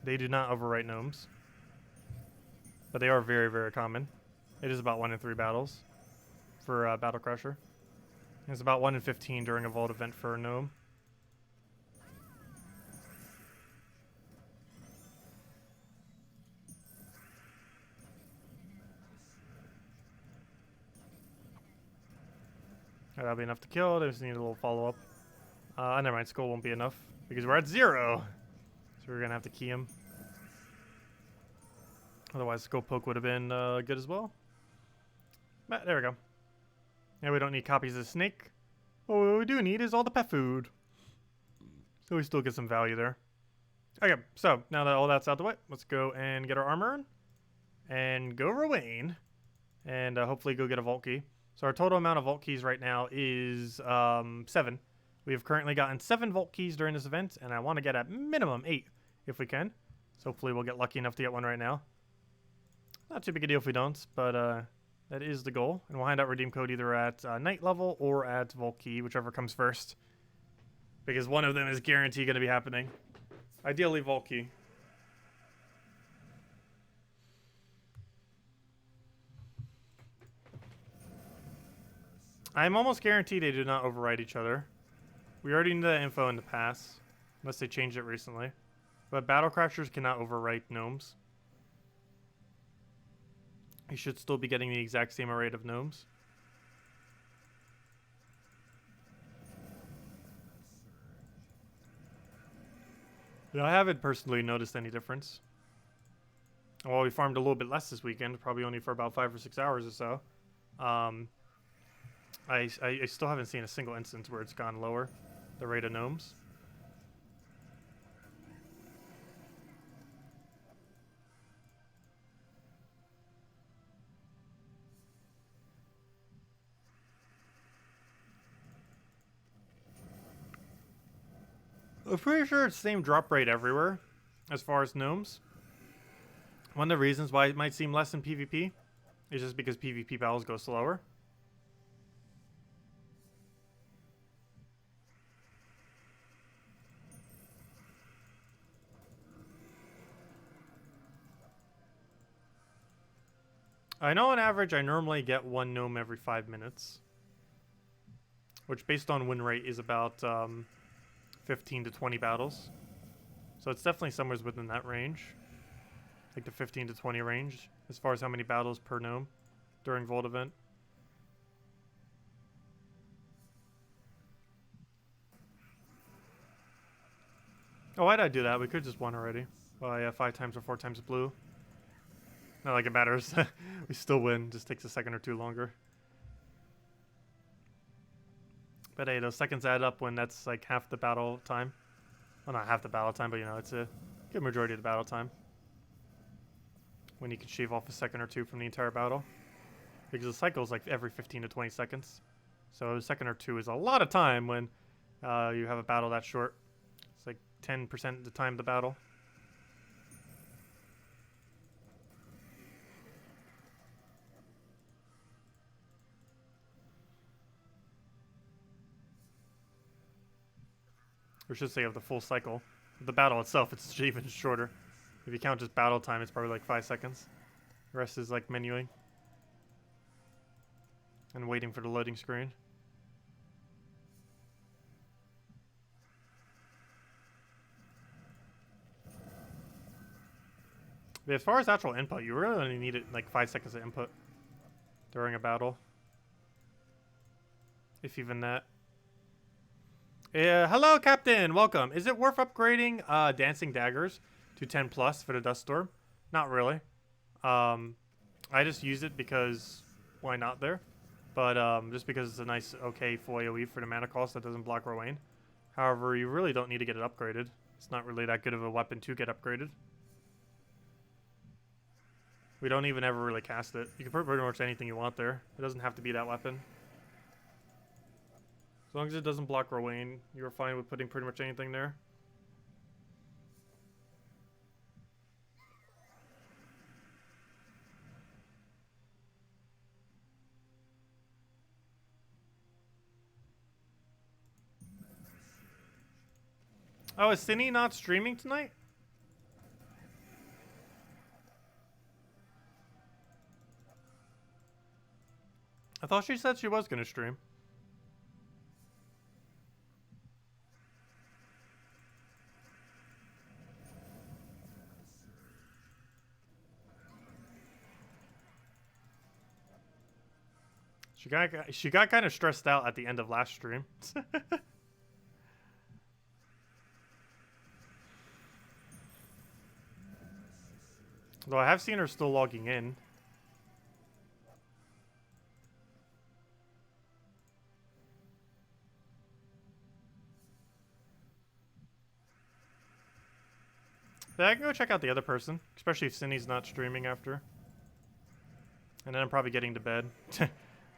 They do not overwrite gnomes. But they are very, very common. It is about 1 in 3 battles for Battle Crusher. It's about 1 in 15 during a vault event for a gnome. That'll be enough to kill. They just need a little follow-up. Never mind, skull won't be enough because we're at 0. So we're gonna have to key him. Otherwise, skull poke would have been good as well. But there we go. And we don't need copies of snake. What we do need is all the pet food. So we still get some value there. Okay, so now that all that's out the way, let's go and get our armor in. And go Rowan. And hopefully go get a vault key. So our total amount of vault keys right now is 7. We have currently gotten 7 vault keys during this event, and I want to get at minimum 8 if we can. So hopefully we'll get lucky enough to get one right now. Not too big a deal if we don't, but that is the goal. And we'll hand out redeem code either at night level or at vault key, whichever comes first. Because one of them is guaranteed going to be happening. Ideally vault key. I'm almost guaranteed they do not override each other. We already knew that info in the past, unless they changed it recently. But battle crashers cannot overwrite gnomes. You should still be getting the exact same array of gnomes. Yeah, I haven't personally noticed any difference. Well, we farmed a little bit less this weekend, probably only for about 5 or 6 hours or so. I still haven't seen a single instance where it's gone lower, the rate of gnomes. I'm pretty sure it's the same drop rate everywhere, as far as gnomes. One of the reasons why it might seem less in PvP is just because PvP battles go slower. I know on average I normally get 1 gnome every 5 minutes. Which based on win rate is about 15 to 20 battles. So it's definitely somewhere within that range. Like the 15 to 20 range as far as how many battles per gnome during Vault event. Oh, why'd I do that? We could just won already. Well, yeah, 5 times or 4 times blue. Not like it matters. We still win. Just takes a second or two longer. But hey, those seconds add up when that's like half the battle time. Well, not half the battle time, but you know, it's a good majority of the battle time. When you can shave off a second or two from the entire battle. Because the cycle is like every 15 to 20 seconds. So a second or two is a lot of time when you have a battle that short. It's like 10% of the time of the battle. Or should say of the full cycle. The battle itself, it's even shorter. If you count just battle time, it's probably like 5 seconds. The rest is like menuing. And waiting for the loading screen. But as far as actual input, you really only need like 5 seconds of input during a battle. If even that. Hello, Captain. Welcome. Is it worth upgrading dancing daggers to 10 plus for the dust storm? Not really. I just use it because why not there? But just because it's a nice, okay full AoE for the mana cost that doesn't block Rowan. However, you really don't need to get it upgraded. It's not really that good of a weapon to get upgraded. We don't even ever really cast it. You can put pretty much anything you want there. It doesn't have to be that weapon. As long as it doesn't block Rowan, you're fine with putting pretty much anything there. Oh, is Cindy not streaming tonight? I thought she said she was going to stream. She got kind of stressed out at the end of last stream. Though I have seen her still logging in. But I can go check out the other person, especially if Cindy's not streaming after. And then I'm probably getting to bed. Because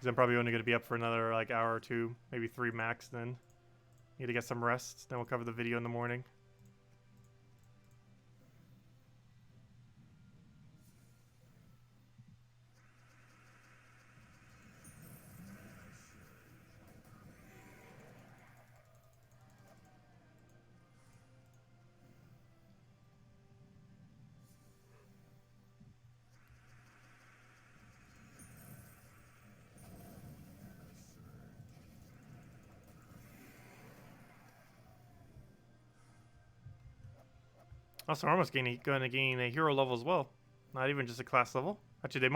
I'm probably only going to be up for another like hour or two, maybe 3 max then. Need to get some rest, then we'll cover the video in the morning. Also, we're almost going to gain a hero level as well. Not even just a class level. Actually,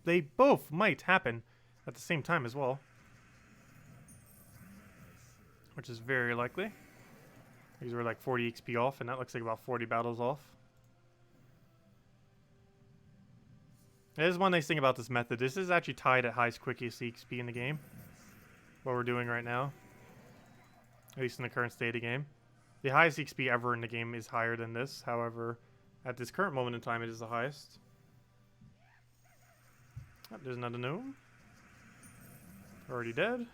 they both might happen at the same time as well. Which is very likely. These were like 40 XP off, and that looks like about 40 battles off. There's one nice thing about this method. This is actually tied at highest quickest XP in the game. What we're doing right now. At least in the current state of the game. The highest XP ever in the game is higher than this. However, at this current moment in time, it is the highest. Oh, there's another gnome. Already dead.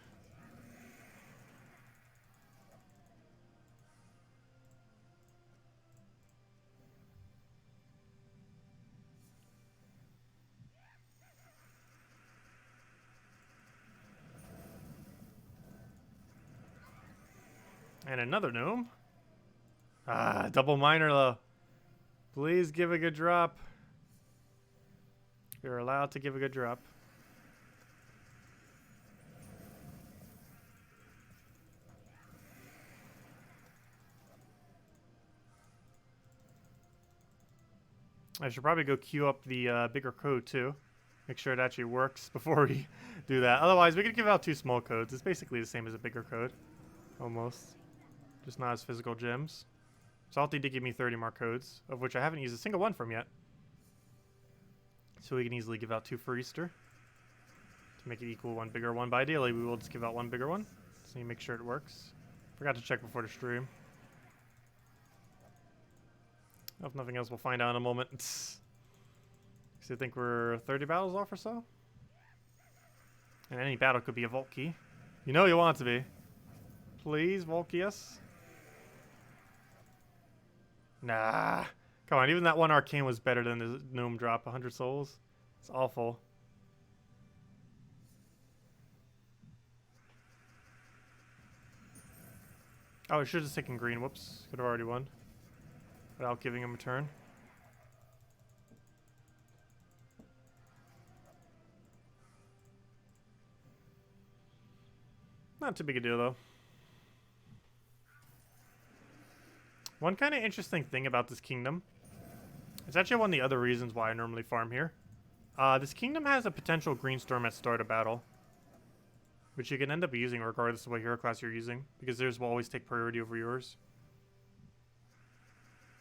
And another gnome. Ah, double miner though. Please give a good drop. You're allowed to give a good drop. I should probably go queue up the bigger code too. Make sure it actually works before we do that. Otherwise, we could give out 2 small codes. It's basically the same as a bigger code. Almost. Just not as physical gems. Salty did give me 30 more codes, of which I haven't used a single one from yet. So we can easily give out 2 for Easter. To make it equal 1 bigger one. But ideally, we will just give out 1 bigger one. So you make sure it works. Forgot to check before the stream. If nothing else, we'll find out in a moment. So I think we're 30 battles off or so. And any battle could be a vault key. You know you want it to be. Please, vault key us. Nah. Come on, even that one arcane was better than the gnome drop. 100 souls. It's awful. Oh, it should have taken green. Whoops. Could have already won. Without giving him a turn. Not too big a deal, though. One kind of interesting thing about this kingdom. It's actually one of the other reasons why I normally farm here. This kingdom has a potential green storm at start of battle. Which you can end up using regardless of what hero class you're using. Because theirs will always take priority over yours.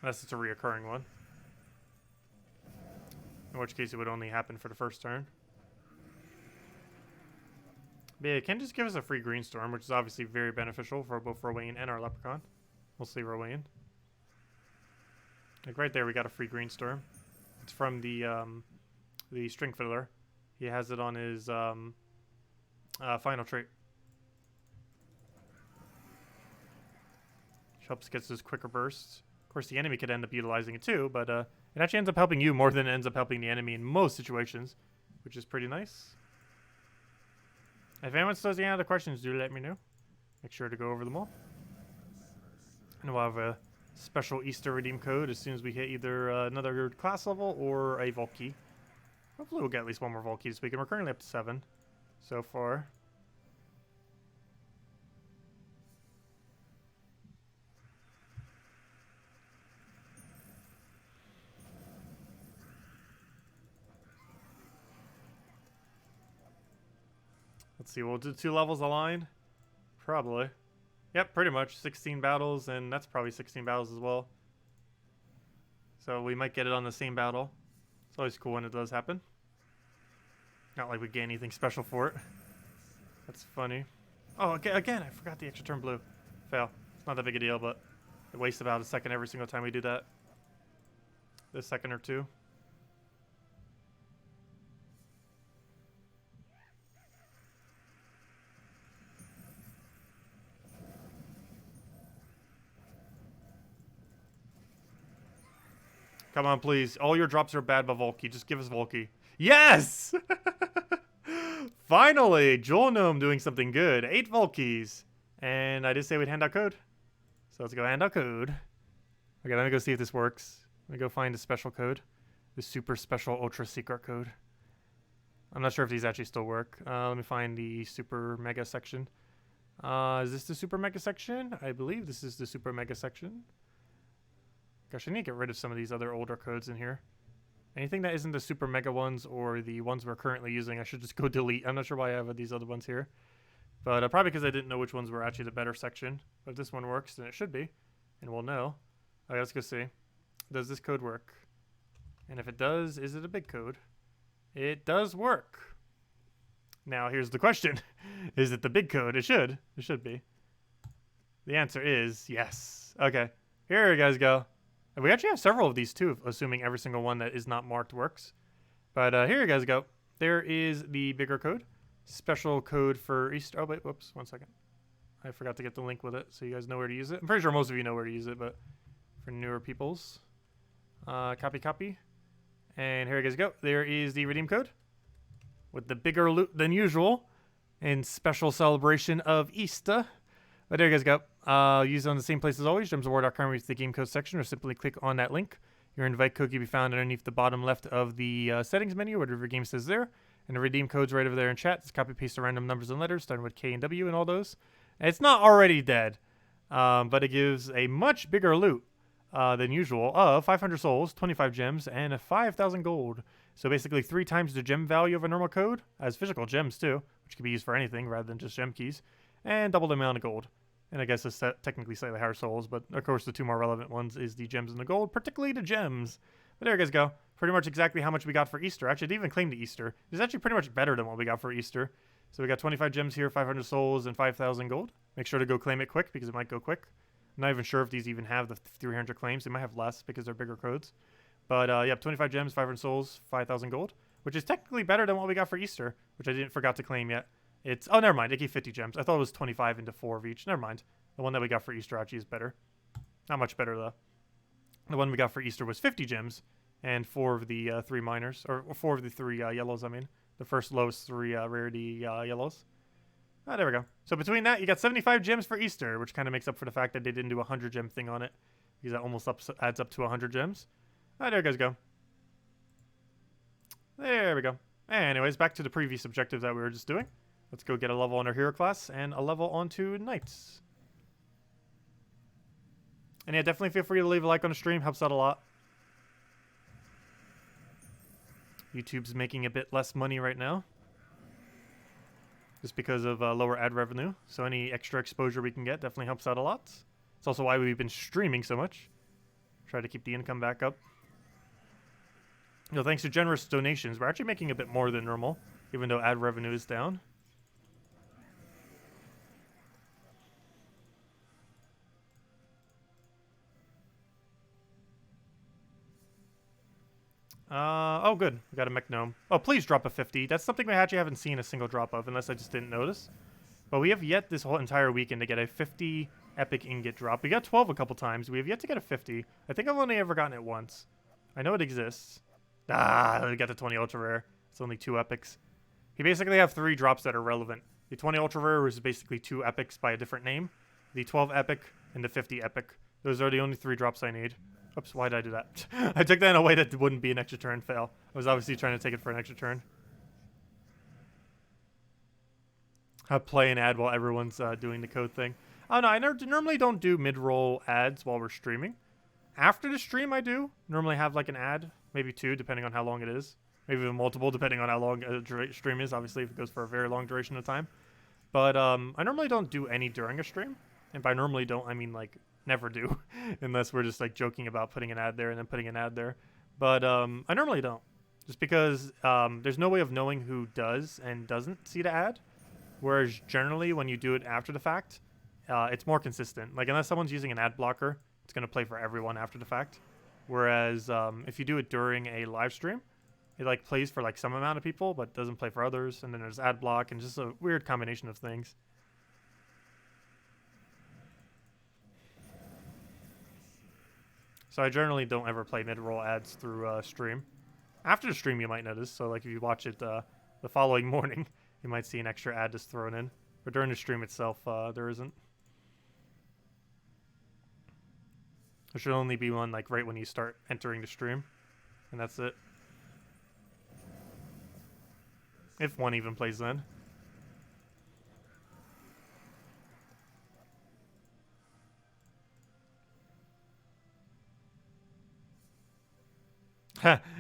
Unless it's a reoccurring one. In which case it would only happen for the first turn. But yeah, it can just give us a free green storm, which is obviously very beneficial for both Rowan and our leprechaun. Mostly Rowan. Like right there we got a free green storm. It's from the string fiddler. He has it on his final trait. Which helps get those quicker bursts. Of course the enemy could end up utilizing it too, but it actually ends up helping you more than it ends up helping the enemy in most situations. Which is pretty nice. If anyone still has any other questions, do let me know. Make sure to go over them all. And we'll have a special Easter redeem code as soon as we hit either another class level or a vault key. Hopefully we'll get at least 1 more vault key this week, and we're currently up to 7 so far. Let's see, we'll do 2 levels aligned. Probably. Yep, pretty much. 16 battles, and that's probably 16 battles as well. So we might get it on the same battle. It's always cool when it does happen. Not like we get anything special for it. That's funny. Oh, again, I forgot the extra turn blue. Fail. It's not that big a deal, but it wastes about a second every single time we do that. the second or two. Come on, please. All your drops are bad by Volky. Just give us Volky. Yes! Finally! Joel Gnome doing something good. 8 Volkies. And I did say we'd hand out code. So let's go hand out code. Okay, let me go see if this works. Let me go find a special code. The super special ultra secret code. I'm not sure if these actually still work. Let me find the super mega section. Is this the super mega section? I believe this is the super mega section. Gosh, I need to get rid of some of these other older codes in here. Anything that isn't the super mega ones or the ones we're currently using, I should just go delete. I'm not sure why I have these other ones here. But probably because I didn't know which ones were actually the better section. But if this one works, then it should be. And we'll know. Okay, let's go see. Does this code work? And if it does, is it a big code? It does work. Now, here's the question. Is it the big code? It should. It should be. The answer is yes. Okay. Here you guys go. And we actually have several of these too, assuming every single one that is not marked works. But here you guys go. There is the bigger code. Special code for Easter. Oh, wait, whoops. 1 second. I forgot to get the link with it, so you guys know where to use it. I'm pretty sure most of you know where to use it, but for newer peoples. Copy. And here you guys go. There is the redeem code with the bigger loot than usual in special celebration of Easter. But there you guys go. Use it on the same place as always, gemsofwar.com, reach the game code section, or simply click on that link. Your invite code can be found underneath the bottom left of the settings menu, whatever your game says there. And the redeem code's right over there in chat. Just copy paste the random numbers and letters, starting with K and W and all those. And it's not already dead, but it gives a much bigger loot than usual of 500 souls, 25 gems, and 5,000 gold. So basically 3 times the gem value of a normal code, as physical gems too, which can be used for anything rather than just gem keys, and double the amount of gold. And I guess it's technically slightly higher souls, but of course the 2 more relevant ones is the gems and the gold, particularly the gems. But there you guys go. Pretty much exactly how much we got for Easter. Actually, I didn't even claim the Easter. It's actually pretty much better than what we got for Easter. So we got 25 gems here, 500 souls, and 5,000 gold. Make sure to go claim it quick because it might go quick. I'm not even sure if these even have the 300 claims. They might have less because they're bigger codes. But yeah, 25 gems, 500 souls, 5,000 gold, which is technically better than what we got for Easter, which I forgot to claim yet. It's, oh, never mind. It gave 50 gems. I thought it was 25 into 4 of each. Never mind. The one that we got for Easter actually is better. Not much better, though. The one we got for Easter was 50 gems and 4 of the 3 minors, or 4 of the 3 yellows, I mean. The first lowest 3 rarity yellows. Ah, there we go. So between that, you got 75 gems for Easter, which kind of makes up for the fact that they didn't do a 100 gem thing on it, because that almost adds up to 100 gems. Ah, there you guys go. There we go. Anyways, back to the previous objective that we were just doing. Let's go get a level on our hero class and a level onto knights. And yeah, definitely feel free to leave a like on the stream. Helps out a lot. YouTube's making a bit less money right now, just because of lower ad revenue. So any extra exposure we can get definitely helps out a lot. It's also why we've been streaming so much. Try to keep the income back up. You know, thanks to generous donations, we're actually making a bit more than normal, even though ad revenue is down. Oh, good. We got a mech gnome. Oh, please drop a 50. That's something we actually haven't seen a single drop of, unless I just didn't notice. But we have yet this whole entire weekend to get a 50 epic ingot drop. We got 12 a couple times. We have yet to get a 50. I think I've only ever gotten it once. I know it exists. Ah, we got the 20 ultra rare. It's only 2 epics. You basically have 3 drops that are relevant. The 20 ultra rare is basically 2 epics by a different name. The 12 epic and the 50 epic. Those are the only 3 drops I need. Oops, why did I do that? I took that in a way that wouldn't be an extra turn fail. I was obviously trying to take it for an extra turn. I play an ad while everyone's doing the code thing. Oh no, I normally don't do mid-roll ads while we're streaming. After the stream I do normally have like an ad, maybe 2 depending on how long it is. Maybe even multiple depending on how long a stream is, obviously if it goes for a very long duration of time. But I normally don't do any during a stream. And by normally don't, I mean like never do, unless we're just like joking about putting an ad there and then putting an ad there. But I normally don't, just because there's no way of knowing who does and doesn't see the ad. Whereas generally when you do it after the fact, it's more consistent. Like unless someone's using an ad blocker, it's going to play for everyone after the fact. Whereas if you do it during a live stream, it like plays for like some amount of people, but doesn't play for others. And then there's ad block and just a weird combination of things. So I generally don't ever play mid-roll ads through stream. After the stream, you might notice. So like if you watch it the following morning, you might see an extra ad just thrown in. But during the stream itself, there isn't. There should only be one like right when you start entering the stream. And that's it. If one even plays then.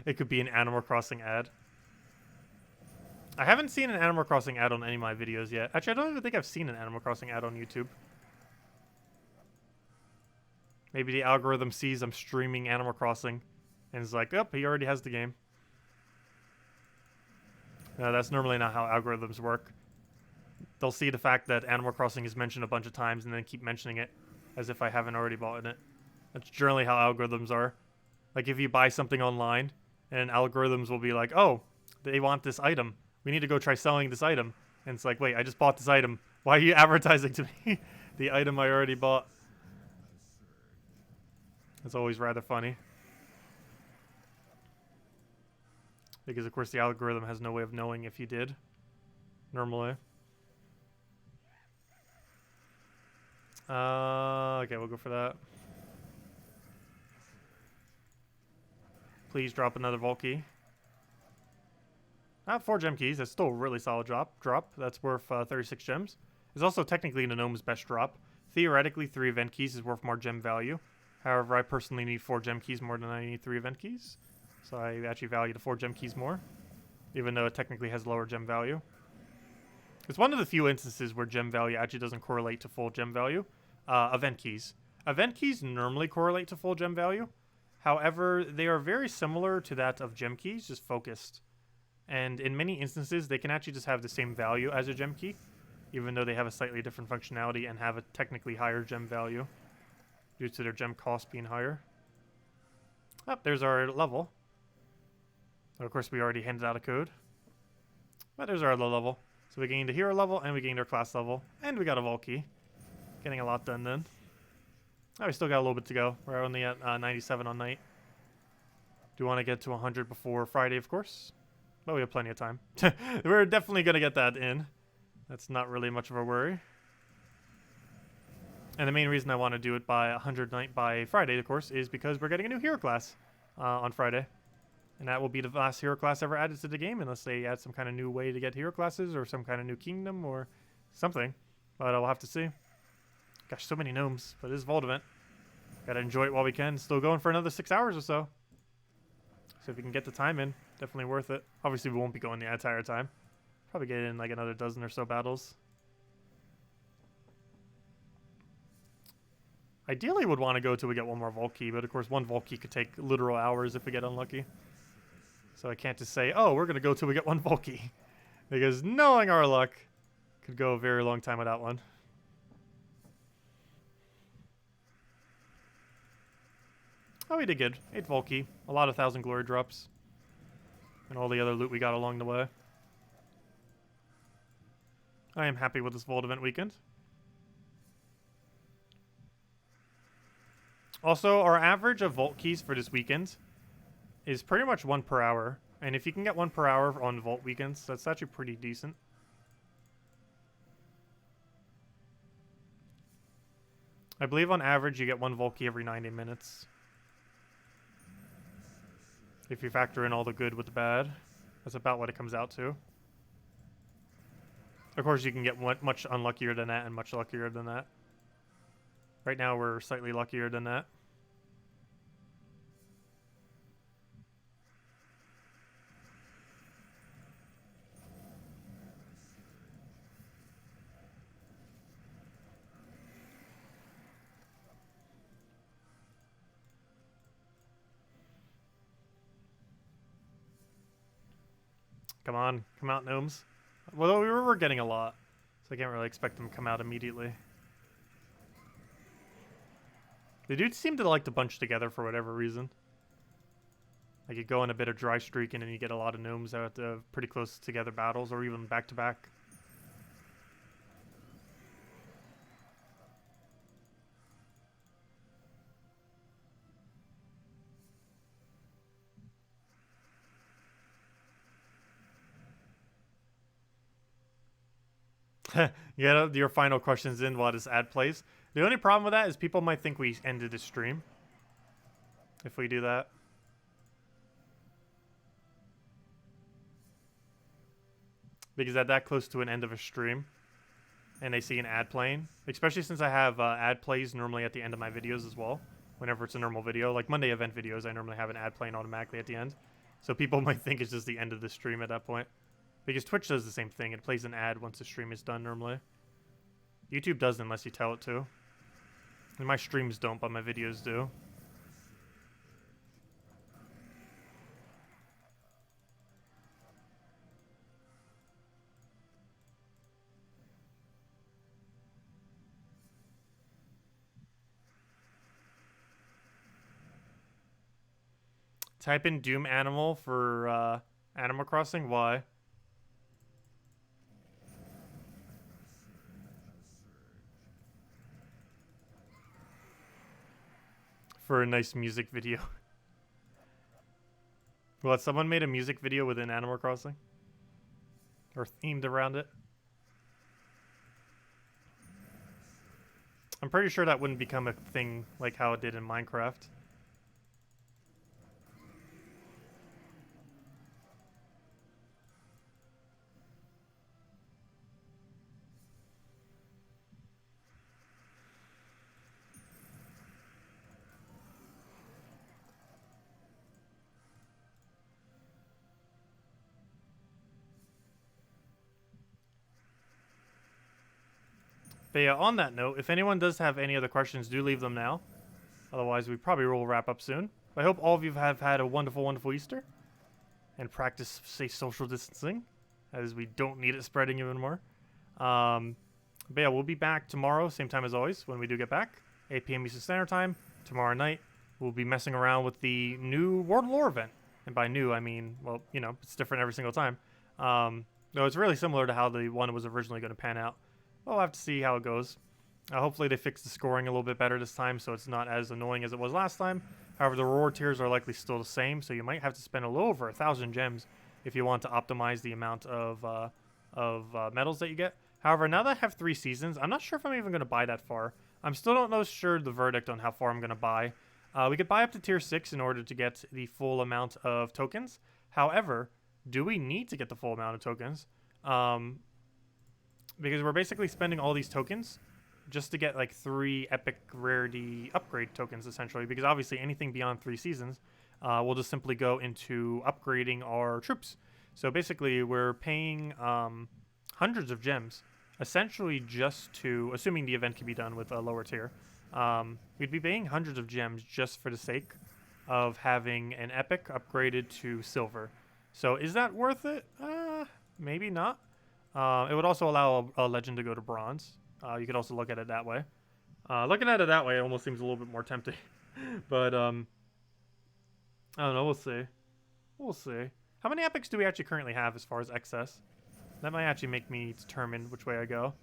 It could be an Animal Crossing ad. I haven't seen an Animal Crossing ad on any of my videos yet. Actually, I don't even think I've seen an Animal Crossing ad on YouTube. Maybe the algorithm sees I'm streaming Animal Crossing and is like, oh, he already has the game. No, that's normally not how algorithms work. They'll see the fact that Animal Crossing is mentioned a bunch of times and then keep mentioning it as if I haven't already bought it. That's generally how algorithms are. Like if you buy something online and algorithms will be like, oh, they want this item. We need to go try selling this item. And it's like, wait, I just bought this item. Why are you advertising to me the item I already bought? It's always rather funny. Because, of course, the algorithm has no way of knowing if you did. Normally. Okay, we'll go for that. Please drop another Vault Key. 4 gem keys. That's still a really solid drop. That's worth 36 gems. It's also technically the Gnome's best drop. Theoretically, 3 event keys is worth more gem value. However, I personally need 4 gem keys more than I need 3 event keys. So I actually value the 4 gem keys more, even though it technically has lower gem value. It's one of the few instances where gem value actually doesn't correlate to full gem value. Event keys. Event keys normally correlate to full gem value. However, they are very similar to that of gem keys, just focused. And in many instances, they can actually just have the same value as a gem key, even though they have a slightly different functionality and have a technically higher gem value due to their gem cost being higher. Oh, there's our level. Of course, we already handed out a code. But there's our low level. So we gained a hero level, and we gained our class level, and we got a Vault Key. Getting a lot done then. Oh, we still got a little bit to go. We're only at 97 on night. Do want to get to 100 before Friday, of course. But we have plenty of time. We're definitely going to get that in. That's not really much of a worry. And the main reason I want to do it by 100 night by Friday, of course, is because we're getting a new hero class on Friday. And that will be the last hero class ever added to the game, unless they add some kind of new way to get hero classes or some kind of new kingdom or something. But I'll have to see. Gosh, so many gnomes. But it is Vault event. Gotta enjoy it while we can. Still going for another 6 hours or so. So if we can get the time in, definitely worth it. Obviously, we won't be going the entire time. Probably get in like another dozen or so battles. Ideally, would want to go till we get one more Vault Key, but of course, one Vault Key could take literal hours if we get unlucky. So I can't just say, oh, we're going to go till we get one Vault Key. Because knowing our luck, could go a very long time without one. Oh, we did good. 8 Vault Key. A lot of 1,000 glory drops. And all the other loot we got along the way. I am happy with this Vault event weekend. Also, our average of Vault Keys for this weekend is pretty much 1 per hour. And if you can get 1 per hour on Vault weekends, that's actually pretty decent. I believe on average you get 1 Vault Key every 90 minutes. If you factor in all the good with the bad, that's about what it comes out to. Of course, you can get much unluckier than that and much luckier than that. Right now, we're slightly luckier than that. Come on, come out, gnomes. Well, we were getting a lot, so I can't really expect them to come out immediately. They do seem to like to bunch together for whatever reason. Like you go on a bit of dry streak and then you get a lot of gnomes out of pretty close together battles or even back to back. Yeah, your final questions in while this ad plays. The only problem with that is people might think we ended the stream if we do that. Because at that close to an end of a stream and they see an ad playing, especially since I have ad plays normally at the end of my videos as well, whenever it's a normal video. Like Monday event videos, I normally have an ad playing automatically at the end. So people might think it's just the end of the stream at that point. Because Twitch does the same thing. It plays an ad once the stream is done normally. YouTube doesn't unless you tell it to. And my streams don't, but my videos do. Type in Doom Animal for Animal Crossing. Why? For a nice music video. What, someone made a music video within Animal Crossing? Or themed around it? I'm pretty sure that wouldn't become a thing like how it did in Minecraft. But yeah, on that note, if anyone does have any other questions, do leave them now. Otherwise, we probably will wrap up soon. I hope all of you have had a wonderful, wonderful Easter. And practice safe social distancing, as we don't need it spreading even more. But yeah, we'll be back tomorrow, same time as always, when we do get back. 8 p.m. Eastern Standard Time. Tomorrow night, we'll be messing around with the new World Lore event. And by new, I mean, well, you know, it's different every single time. Though it's really similar to how the one was originally going to pan out. We'll have to see how it goes. Hopefully they fix the scoring a little bit better this time so it's not as annoying as it was last time. However, the reward tiers are likely still the same, so you might have to spend a little over 1,000 gems if you want to optimize the amount of medals that you get. However, now that I have 3 seasons, I'm not sure if I'm even going to buy that far. I'm still not know sure the verdict on how far I'm going to buy. We could buy up to tier 6 in order to get the full amount of tokens. However, do we need to get the full amount of tokens? Because we're basically spending all these tokens just to get like 3 epic rarity upgrade tokens essentially, because obviously anything beyond 3 seasons will just simply go into upgrading our troops. So basically we're paying hundreds of gems essentially just to, assuming the event can be done with a lower tier, we'd be paying hundreds of gems just for the sake of having an epic upgraded to silver. So is that worth it? Maybe not. It would also allow a legend to go to bronze. You could also look at it that way. Looking at it that way, it almost seems a little bit more tempting. But, I don't know. We'll see. We'll see. How many epics do we actually currently have as far as excess? That might actually make me determine which way I go.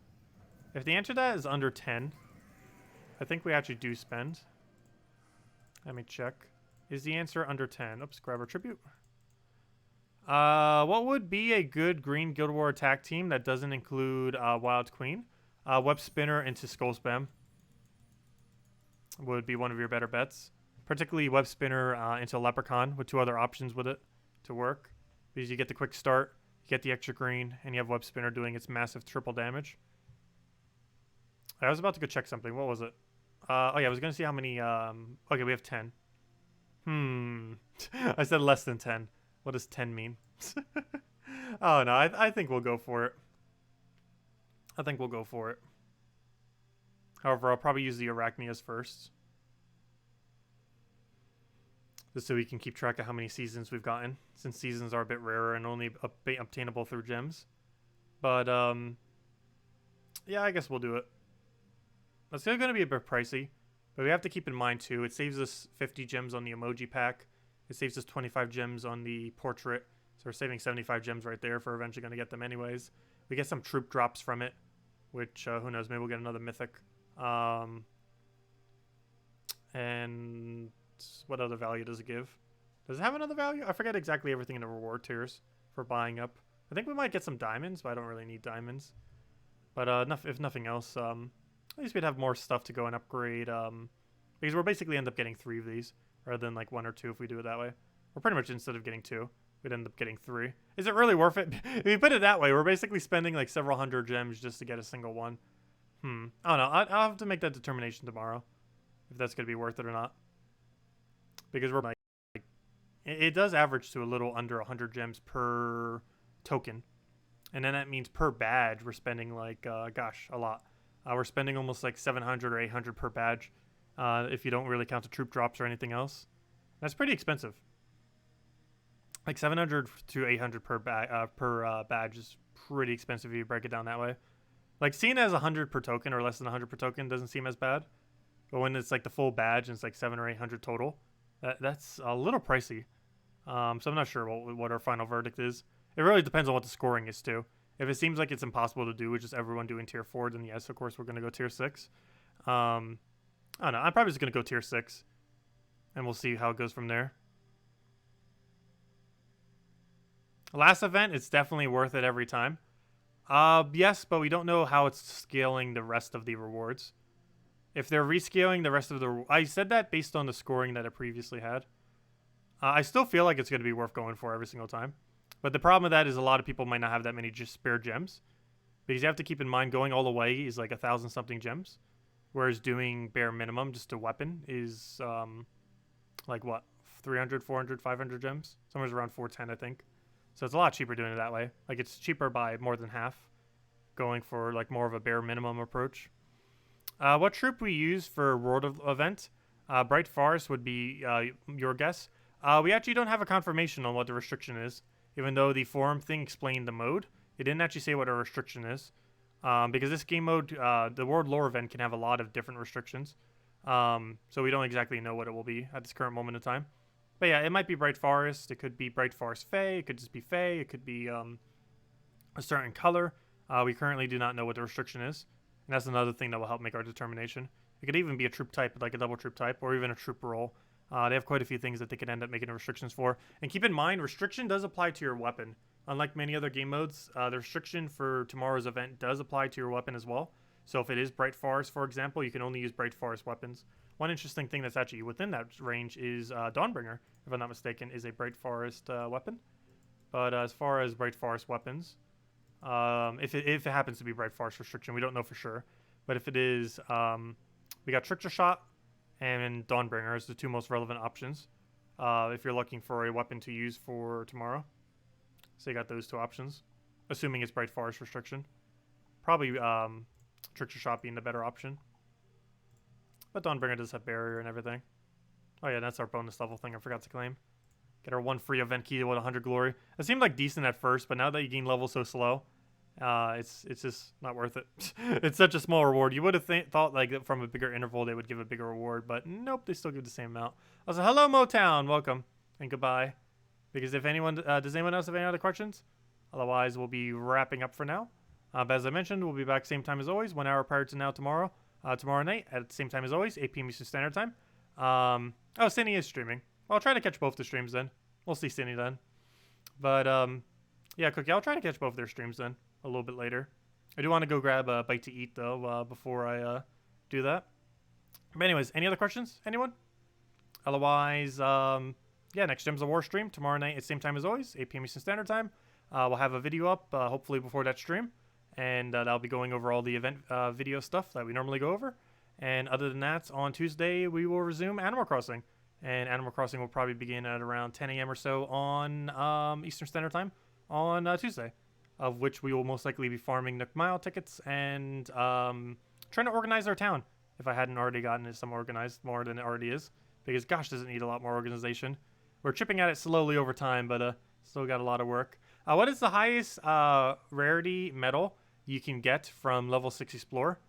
If the answer to that is under 10, I think we actually do spend. Let me check. Is the answer under 10? Oops, grab our tribute. What would be a good green Guild War attack team that doesn't include Wild Queen? Web Spinner into Skull Spam would be one of your better bets. Particularly Web Spinner into Leprechaun with 2 other options with it to work. Because you get the quick start, you get the extra green, and you have Web Spinner doing its massive triple damage. I was about to go check something. What was it? Oh yeah, I was going to see how many... okay, we have 10. I said less than 10. What does 10 mean? Oh, no, I think we'll go for it. I think we'll go for it. However, I'll probably use the Arachnias first. Just so we can keep track of how many seasons we've gotten. Since seasons are a bit rarer and only obtainable through gems. But, yeah, I guess we'll do it. It's still going to be a bit pricey. But we have to keep in mind, too, it saves us 50 gems on the emoji pack. It saves us 25 gems on the portrait. So we're saving 75 gems right there for eventually going to get them anyways. We get some troop drops from it, which who knows, maybe we'll get another mythic. And what other value does it give? Does it have another value? I forget exactly everything in the reward tiers for buying up. I think we might get some diamonds, but I don't really need diamonds. But if nothing else, at least we'd have more stuff to go and upgrade. Because we'll basically end up getting 3 of these rather than like 1 or 2 if we do it that way. We're pretty much, instead of getting 2, we'd end up getting 3. Is it really worth it? If you put it that way, we're basically spending like several hundred gems just to get a single one. I don't know. I'll have to make that determination tomorrow, if that's going to be worth it or not. Because we're like, it does average to a little under 100 gems per token. And then that means per badge, we're spending like, gosh, a lot. We're spending almost like 700 or 800 per badge, if you don't really count the troop drops or anything else. That's pretty expensive. Like 700 to 800 per badge is pretty expensive if you break it down that way. Like seeing it as 100 per token or less than 100 per token doesn't seem as bad. But when it's like the full badge and it's like 700 or 800 total, that's a little pricey. So I'm not sure what our final verdict is. It really depends on what the scoring is too. If it seems like it's impossible to do with just everyone doing tier 4, then yes, of course we're going to go tier 6. I don't know. I'm probably just going to go tier 6. And we'll see how it goes from there. Last event, it's definitely worth it every time. Yes, but we don't know how it's scaling the rest of the rewards. If they're rescaling the rest of the... I said that based on the scoring that it previously had. I still feel like it's going to be worth going for every single time. But the problem with that is a lot of people might not have that many just spare gems. Because you have to keep in mind going all the way is like 1,000 something gems. Whereas doing bare minimum just a weapon is like what? 300, 400, 500 gems? Somewhere around 410 I think. So it's a lot cheaper doing it that way. Like it's cheaper by more than half. Going for like more of a bare minimum approach. What troop we use for World event? Bright Forest would be your guess. We actually don't have a confirmation on what the restriction is. Even though the forum thing explained the mode, it didn't actually say what a restriction is. Because this game mode, the World Lore event can have a lot of different restrictions. So we don't exactly know what it will be at this current moment in time. But yeah, it might be Bright Forest. It could be Bright Forest Fae. It could just be Fae. It could be a certain color. We currently do not know what the restriction is. And that's another thing that will help make our determination. It could even be a troop type, like a double troop type, or even a troop role. They have quite a few things that they could end up making restrictions for. And keep in mind, restriction does apply to your weapon. Unlike many other game modes, the restriction for tomorrow's event does apply to your weapon as well. So if it is Bright Forest, for example, you can only use Bright Forest weapons. One interesting thing that's actually within that range is Dawnbringer, if I'm not mistaken, is a Bright Forest weapon. But as far as Bright Forest weapons, if it happens to be Bright Forest restriction, we don't know for sure. But if it is, we got Trickster Shot and Dawnbringer as the 2 most relevant options. If you're looking for a weapon to use for tomorrow. So you got those 2 options. Assuming it's Bright Forest restriction. Probably Trickster Shot being the better option. But Dawnbringer does have barrier and everything. Oh yeah, that's our bonus level thing I forgot to claim. Get our 1 free event key to 100 glory. It seemed like decent at first, but now that you gain level so slow, it's just not worth it. It's such a small reward. You would have thought like from a bigger interval they would give a bigger reward, but nope, they still give the same amount. Also, hello Motown, welcome and goodbye. Because if anyone does anyone else have any other questions? Otherwise, we'll be wrapping up for now. But as I mentioned, we'll be back same time as always, 1 hour prior to now tomorrow. Tomorrow night at the same time as always, 8 p.m. Eastern Standard Time. Oh, Cindy is streaming. I'll try to catch both the streams then. We'll see Cindy then. But yeah, Cookie, I'll try to catch both their streams then a little bit later. I do want to go grab a bite to eat though before I do that. But anyways, any other questions? Anyone? Otherwise, yeah, next Gems of War stream tomorrow night at the same time as always, 8 p.m. Eastern Standard Time. We'll have a video up hopefully before that stream. And that'll be going over all the event video stuff that we normally go over. And other than that, on Tuesday, we will resume Animal Crossing. And Animal Crossing will probably begin at around 10 a.m. or so on Eastern Standard Time on Tuesday. Of which we will most likely be farming Nook Mile tickets and trying to organize our town. If I hadn't already gotten it some organized more than it already is. Because gosh, does it need a lot more organization. We're chipping at it slowly over time, but still got a lot of work. What is the highest rarity medal you can get from level 6 Explore?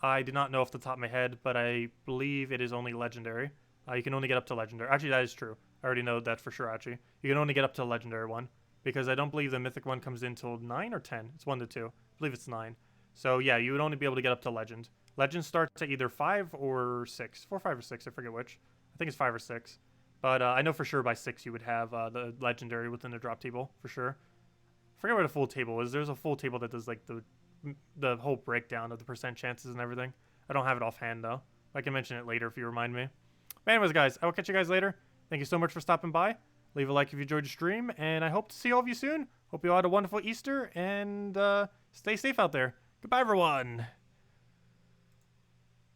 I do not know off the top of my head, but I believe it is only legendary. You can only get up to legendary. Actually, that is true. I already know that for sure, actually. You can only get up to a legendary one, because I don't believe the mythic one comes in till 9 or 10. It's 1 to 2. I believe it's 9. So yeah, you would only be able to get up to legend. Legend starts at either 5 or 6. 4, 5, or 6, I forget which. I think it's 5 or 6. But I know for sure by 6 you would have the legendary within the drop table, for sure. I forget what a full table is. There's a full table that does like the whole breakdown of the percent chances and everything. I don't have it offhand though. I can mention it later if you remind me. But anyways, guys, I will catch you guys later. Thank you so much for stopping by. Leave a like if you enjoyed the stream, and I hope to see all of you soon. Hope you all had a wonderful Easter, and stay safe out there. Goodbye, everyone.